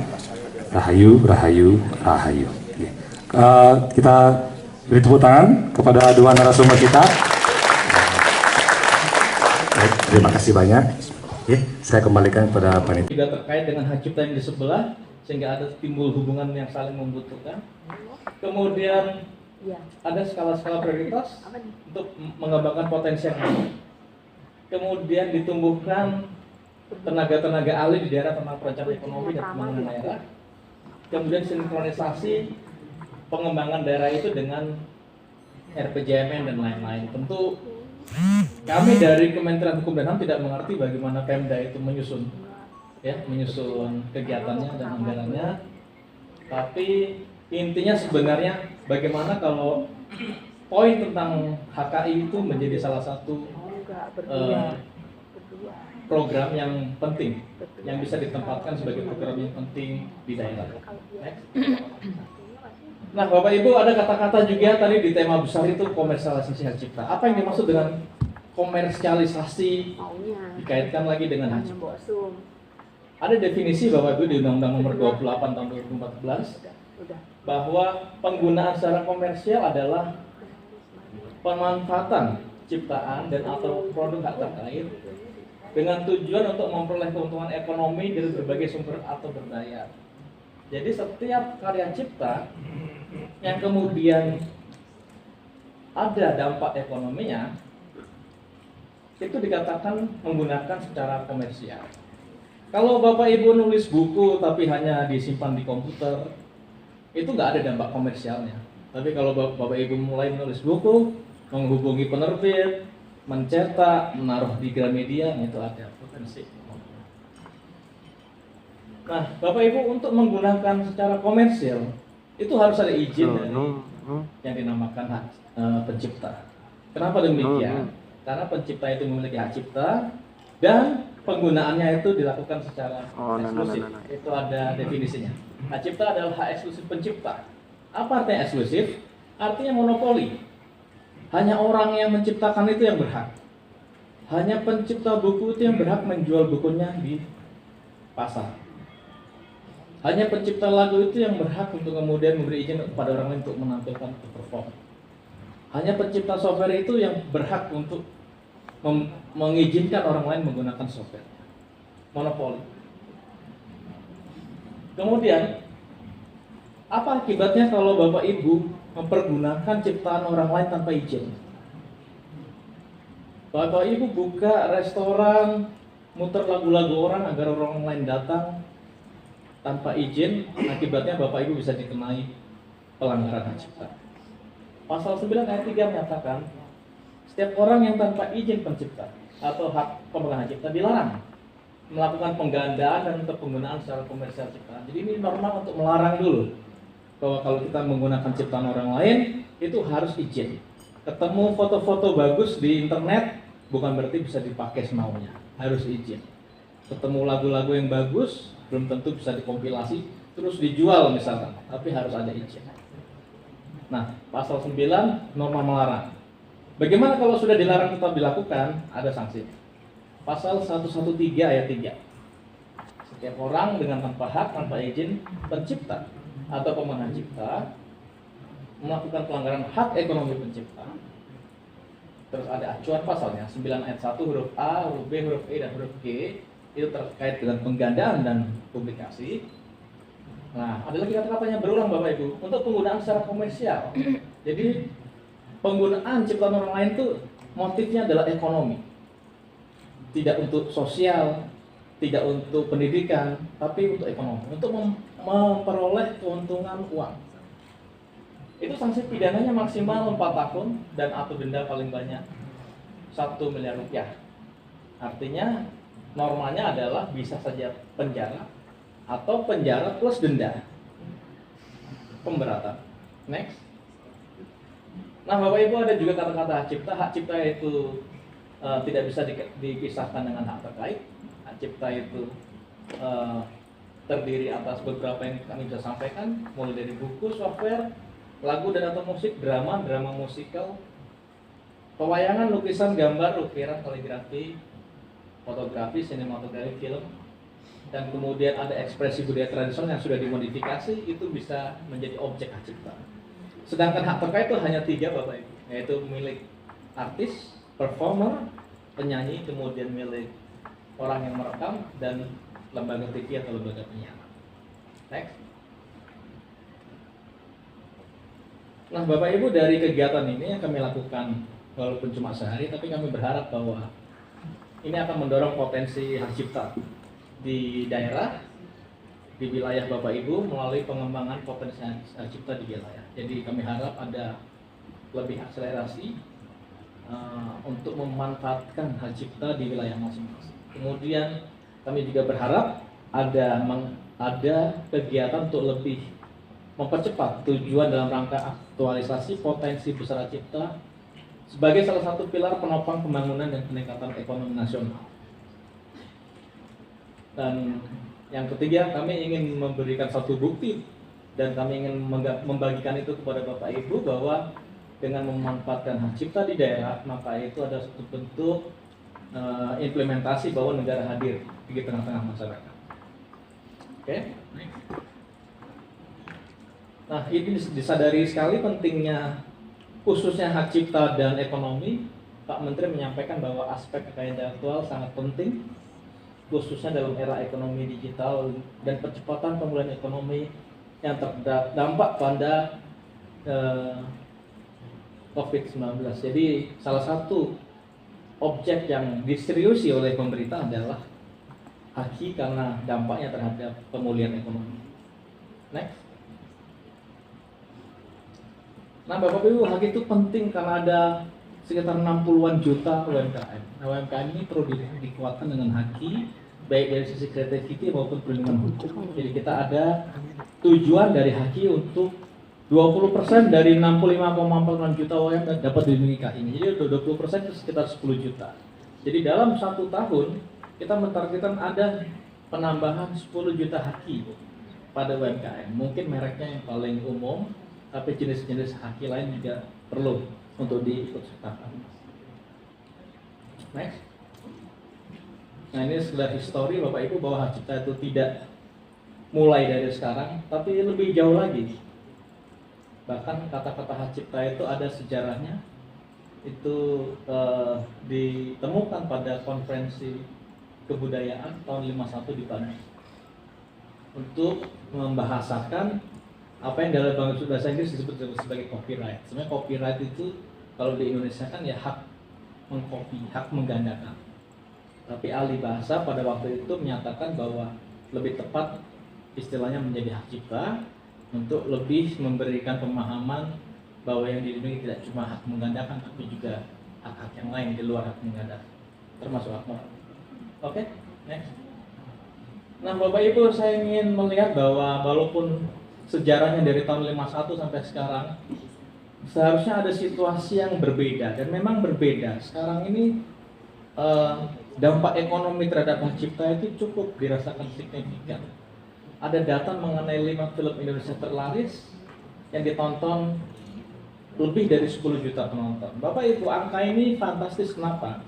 Rahayu, rahayu, rahayu. Kita beri tepuk tangan kepada dua narasumber kita. Baik, terima kasih banyak. Saya kembalikan kepada panitia. Tidak terkait dengan hak cipta yang di sebelah, sehingga ada timbul hubungan yang saling membutuhkan. Kemudian ada skala-skala prioritas untuk mengembangkan potensi yang ada. Kemudian ditumbuhkan tenaga-tenaga ahli di daerah tentang perencanaan ekonomi dan pembangunan daerah. Kemudian sinkronisasi pengembangan daerah itu dengan RPJMN dan lain-lain. Tentu kami dari Kementerian Hukum dan HAM tidak mengerti bagaimana Pemda itu menyusun kegiatannya dan anggarannya. Tapi intinya sebenarnya bagaimana kalau poin tentang HKI itu menjadi salah satu program yang penting, yang bisa ditempatkan sebagai program yang penting di daerah. Nah, Bapak Ibu, ada kata-kata juga tadi di tema besar itu komersialisasi hak cipta. Apa yang dimaksud dengan komersialisasi dikaitkan lagi dengan hak cipta? Ada definisi Bapak Ibu di Undang-Undang Nomor 28 Tahun 2014 bahwa penggunaan secara komersial adalah pemanfaatan ciptaan dan atau produk hak terkait dengan tujuan untuk memperoleh keuntungan ekonomi dari berbagai sumber atau berdaya. Jadi setiap karya cipta yang kemudian ada dampak ekonominya itu dikatakan menggunakan secara komersial. Kalau Bapak Ibu nulis buku tapi hanya disimpan di komputer, itu nggak ada dampak komersialnya. Tapi kalau Bapak Ibu mulai menulis buku, menghubungi penerbit, mencetak, menaruh di Gramedia, itu ada potensi. Nah, Bapak Ibu untuk menggunakan secara komersial, itu harus ada izin dari yang dinamakan hak pencipta. Kenapa demikian? Karena pencipta itu memiliki hak cipta dan penggunaannya itu dilakukan secara eksklusif. Itu ada definisinya. Hak cipta adalah hak eksklusif pencipta. Apa artinya eksklusif? Artinya monopoli. Hanya orang yang menciptakan itu yang berhak. Hanya pencipta buku itu yang berhak menjual bukunya di pasar. Hanya pencipta lagu itu yang berhak untuk kemudian memberi izin kepada orang lain untuk menampilkan atau perform. Hanya pencipta software itu yang berhak untuk mengizinkan orang lain menggunakan software. Monopoli. Kemudian, apa akibatnya kalau Bapak Ibu mempergunakan ciptaan orang lain tanpa izin? Bapak Ibu buka restoran, muter lagu-lagu orang agar orang lain datang tanpa izin, akibatnya Bapak Ibu bisa dikenai pelanggaran hak cipta. Pasal 9 ayat 3 menyatakan, setiap orang yang tanpa izin pencipta atau hak pemegang hak cipta dilarang melakukan penggandaan dan penggunaan secara komersial ciptaan. Jadi ini norma untuk melarang dulu bahwa kalau kita menggunakan ciptaan orang lain itu harus izin. Ketemu foto-foto bagus di internet bukan berarti bisa dipakai semaunya, harus izin. Ketemu lagu-lagu yang bagus belum tentu bisa dikompilasi terus dijual misalkan, tapi harus ada izin. Nah, pasal 9 norma melarang. Bagaimana kalau sudah dilarang tetap dilakukan? Ada sanksi. Pasal 113 ayat 3. Setiap orang dengan tanpa hak, tanpa izin pencipta atau pemegang cipta melakukan pelanggaran hak ekonomi pencipta. Terus ada acuan pasalnya 9 ayat 1 huruf A, huruf B, huruf E, dan huruf G. Itu terkait dengan penggandaan dan publikasi. Nah, ada lagi kata-katanya berulang Bapak Ibu untuk penggunaan secara komersial. Jadi penggunaan ciptaan orang lain itu motifnya adalah ekonomi. Tidak untuk sosial, tidak untuk pendidikan, tapi untuk ekonomi, untuk memperoleh keuntungan uang. Itu sanksi pidananya maksimal 4 tahun dan atau denda paling banyak 1 miliar rupiah. Artinya normanya adalah bisa saja penjara atau penjara plus denda. Pemberatan. Next. Nah, Bapak Ibu, ada juga kata-kata hak cipta. Hak cipta itu tidak bisa dipisahkan dengan hak terkait. Hak cipta itu terdiri atas beberapa yang kami bisa sampaikan, mulai dari buku, software, lagu dan atau musik, drama musikal, pewayangan, lukisan, gambar, ukiran, kaligrafi, fotografi, sinematografi, film, dan kemudian ada ekspresi budaya tradisional yang sudah dimodifikasi, itu bisa menjadi objek hak cipta. Sedangkan hak terkait itu hanya 3 Bapak Ibu, yaitu milik artis, performer, penyanyi, kemudian milik orang yang merekam, dan lembaga TV atau lembaga penyiaran. Next. Nah, Bapak Ibu, dari kegiatan ini yang kami lakukan walaupun cuma sehari, tapi kami berharap bahwa ini akan mendorong potensi hak cipta di daerah, di wilayah Bapak Ibu melalui pengembangan potensi hak cipta di wilayah. Jadi kami harap ada lebih akselerasi untuk memanfaatkan hak cipta di wilayah masing-masing. Kemudian kami juga berharap ada kegiatan untuk lebih mempercepat tujuan dalam rangka aktualisasi potensi besar hak cipta sebagai salah satu pilar penopang pembangunan dan peningkatan ekonomi nasional. Dan yang ketiga, kami ingin memberikan satu bukti dan kami ingin membagikan itu kepada Bapak Ibu bahwa dengan memanfaatkan hak cipta di daerah, maka itu ada satu bentuk implementasi bahwa negara hadir di tengah-tengah masyarakat. Oke. Nah, ini disadari sekali pentingnya khususnya hak cipta dan ekonomi. Pak Menteri menyampaikan bahwa aspek kekayaan intelektual sangat penting khususnya dalam era ekonomi digital dan percepatan pemulihan ekonomi yang terdampak pada COVID-19. Jadi salah satu objek yang diseriusi oleh pemerintah adalah HAKI karena dampaknya terhadap pemulihan ekonomi. Next. Nah, Bapak Ibu, HAKI itu penting karena ada sekitar 60-an juta UMKM. Nah, UMKM ini perlu dikuatkan dengan HAKI, baik dari sisi kreativiti maupun perlindungan hukum. Jadi kita ada tujuan dari HAKI untuk 20% dari 65,46 juta UMR dapat dilindungi KI-nya. Jadi 20% itu sekitar 10 juta. Jadi dalam 1 tahun kita mentargetkan ada penambahan 10 juta haki pada UMKM. Mungkin mereknya yang paling umum, tapi jenis-jenis haki lain juga perlu untuk diikut sertakan. Next. Nah, ini sekedar histori Bapak Ibu bahwa Hak Cipta itu tidak mulai dari sekarang, tapi lebih jauh lagi. Bahkan kata-kata Hak Cipta itu ada sejarahnya. Itu ditemukan pada konferensi kebudayaan tahun 51 di Bandung untuk membahasakan apa yang dalam bahasa Inggris disebut sebagai copyright. Sebenarnya copyright itu kalau di Indonesia kan ya hak mengcopy, hak menggandakan. Tapi ahli bahasa pada waktu itu menyatakan bahwa lebih tepat istilahnya menjadi hak cipta untuk lebih memberikan pemahaman bahwa yang dilindungi tidak cuma hak menggandakan tapi juga hak-hak yang lain di luar hak menggandakan, termasuk hak moral. Oke, next. Nah, Bapak Ibu, saya ingin melihat bahwa walaupun sejarahnya dari tahun 51 sampai sekarang, seharusnya ada situasi yang berbeda dan memang berbeda. Sekarang ini dampak ekonomi terhadap Hak Cipta itu cukup dirasakan signifikan. Ada data mengenai 5 film Indonesia terlaris yang ditonton lebih dari 10 juta penonton. Bapak Ibu, angka ini fantastis. Kenapa?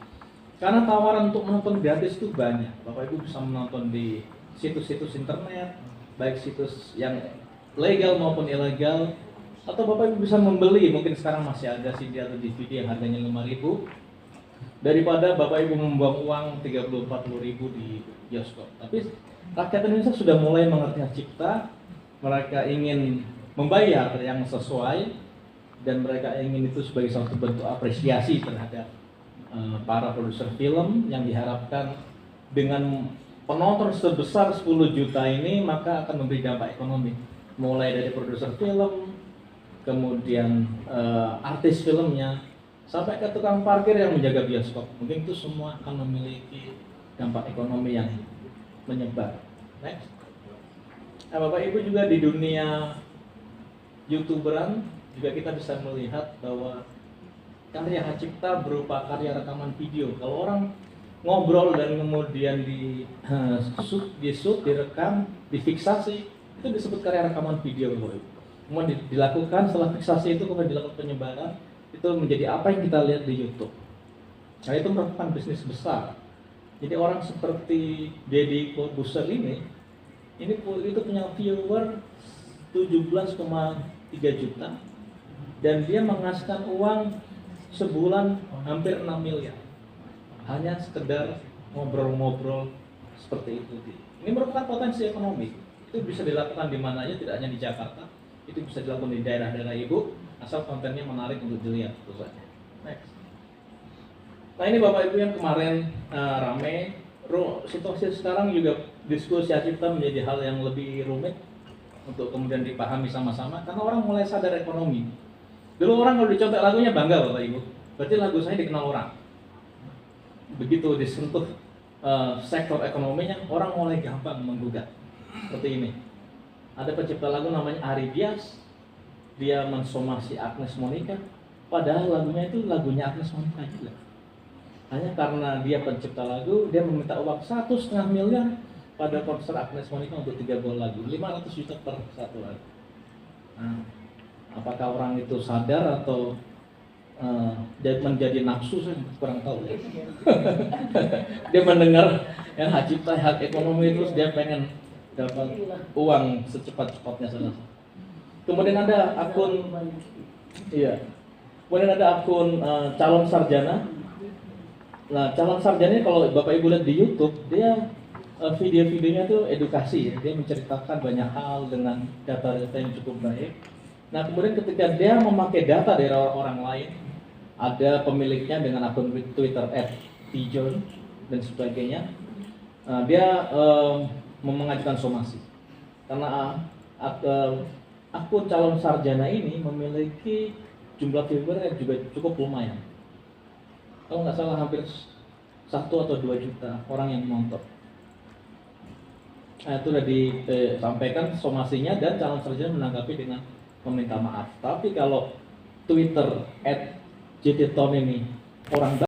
Karena tawaran untuk menonton gratis itu banyak. Bapak Ibu bisa menonton di situs-situs internet, baik situs yang legal maupun ilegal, atau Bapak Ibu bisa membeli, mungkin sekarang masih ada CD atau DVD yang harganya 5.000, daripada Bapak Ibu membuang uang 30-40 ribu di bioskop. Tapi rakyat Indonesia sudah mulai mengerti Hak Cipta, mereka ingin membayar yang sesuai, dan mereka ingin itu sebagai suatu bentuk apresiasi terhadap para produser film yang diharapkan dengan penonton sebesar 10 juta ini maka akan memberi dampak ekonomi, mulai dari produser film, kemudian artis filmnya, sampai ke tukang parkir yang menjaga bioskop. Mungkin itu semua akan memiliki dampak ekonomi yang menyebar. Next. Nah, Bapak Ibu, juga di dunia YouTuberan juga kita bisa melihat bahwa karya Hak Cipta berupa karya rekaman video. Kalau orang ngobrol dan kemudian di shoot, direkam, difiksasi, itu disebut karya rekaman video. Kemudian dilakukan, setelah fiksasi itu kemudian dilakukan penyebaran, itu menjadi apa yang kita lihat di YouTube. Nah, itu merupakan bisnis besar. Jadi orang seperti Deddy Corbuzier ini itu punya viewer 17,3 juta dan dia menghasilkan uang sebulan hampir 6 miliar hanya sekedar ngobrol-ngobrol seperti itu. Ini merupakan potensi ekonomi. Itu bisa dilakukan di mana aja, tidak hanya di Jakarta. Itu bisa dilakukan di daerah-daerah Ibu, asal kontennya menarik untuk dilihat, tentu saja. Next. Nah, ini Bapak Ibu yang kemarin rame. Situasi sekarang juga diskusi Hak Cipta menjadi hal yang lebih rumit untuk kemudian dipahami sama-sama karena orang mulai sadar ekonomi. Dulu orang kalau dicontek lagunya bangga Bapak Ibu, berarti lagu saya dikenal orang. Begitu disentuh sektor ekonominya, orang mulai gampang menggugat. Seperti ini. Ada pencipta lagu namanya Ari Bias, dia mensomasi Agnes Monica, padahal lagunya itu lagunya Agnes Monica juga. Hanya karena dia pencipta lagu, dia meminta uang 1,5 miliar pada konser Agnes Monica untuk 3 buah lagu, 500 juta per satu lagu. Nah, apakah orang itu sadar atau menjadi nafsu, saya kurang tahu. Dia mendengar yang Hak Cipta, hak ekonomi, terus dia pengen dapat uang secepat-cepatnya saja. Kemudian ada akun, kemudian ada akun calon sarjana. Nah, calon sarjana kalau Bapak Ibu lihat di YouTube, dia video-videonya itu edukasi, ya. Dia menceritakan banyak hal dengan data-data yang cukup baik. Nah, kemudian ketika dia memakai data dari orang lain, ada pemiliknya dengan akun Twitter @tjon dan sebagainya, dia mengajukan somasi karena akun calon sarjana ini memiliki jumlah viewer yang juga cukup lumayan. Kalau nggak salah hampir 1 atau 2 juta orang yang nonton. Nah, itu sudah disampaikan somasinya dan calon sarjana menanggapi dengan meminta maaf. Tapi kalau Twitter @JTTon ini orang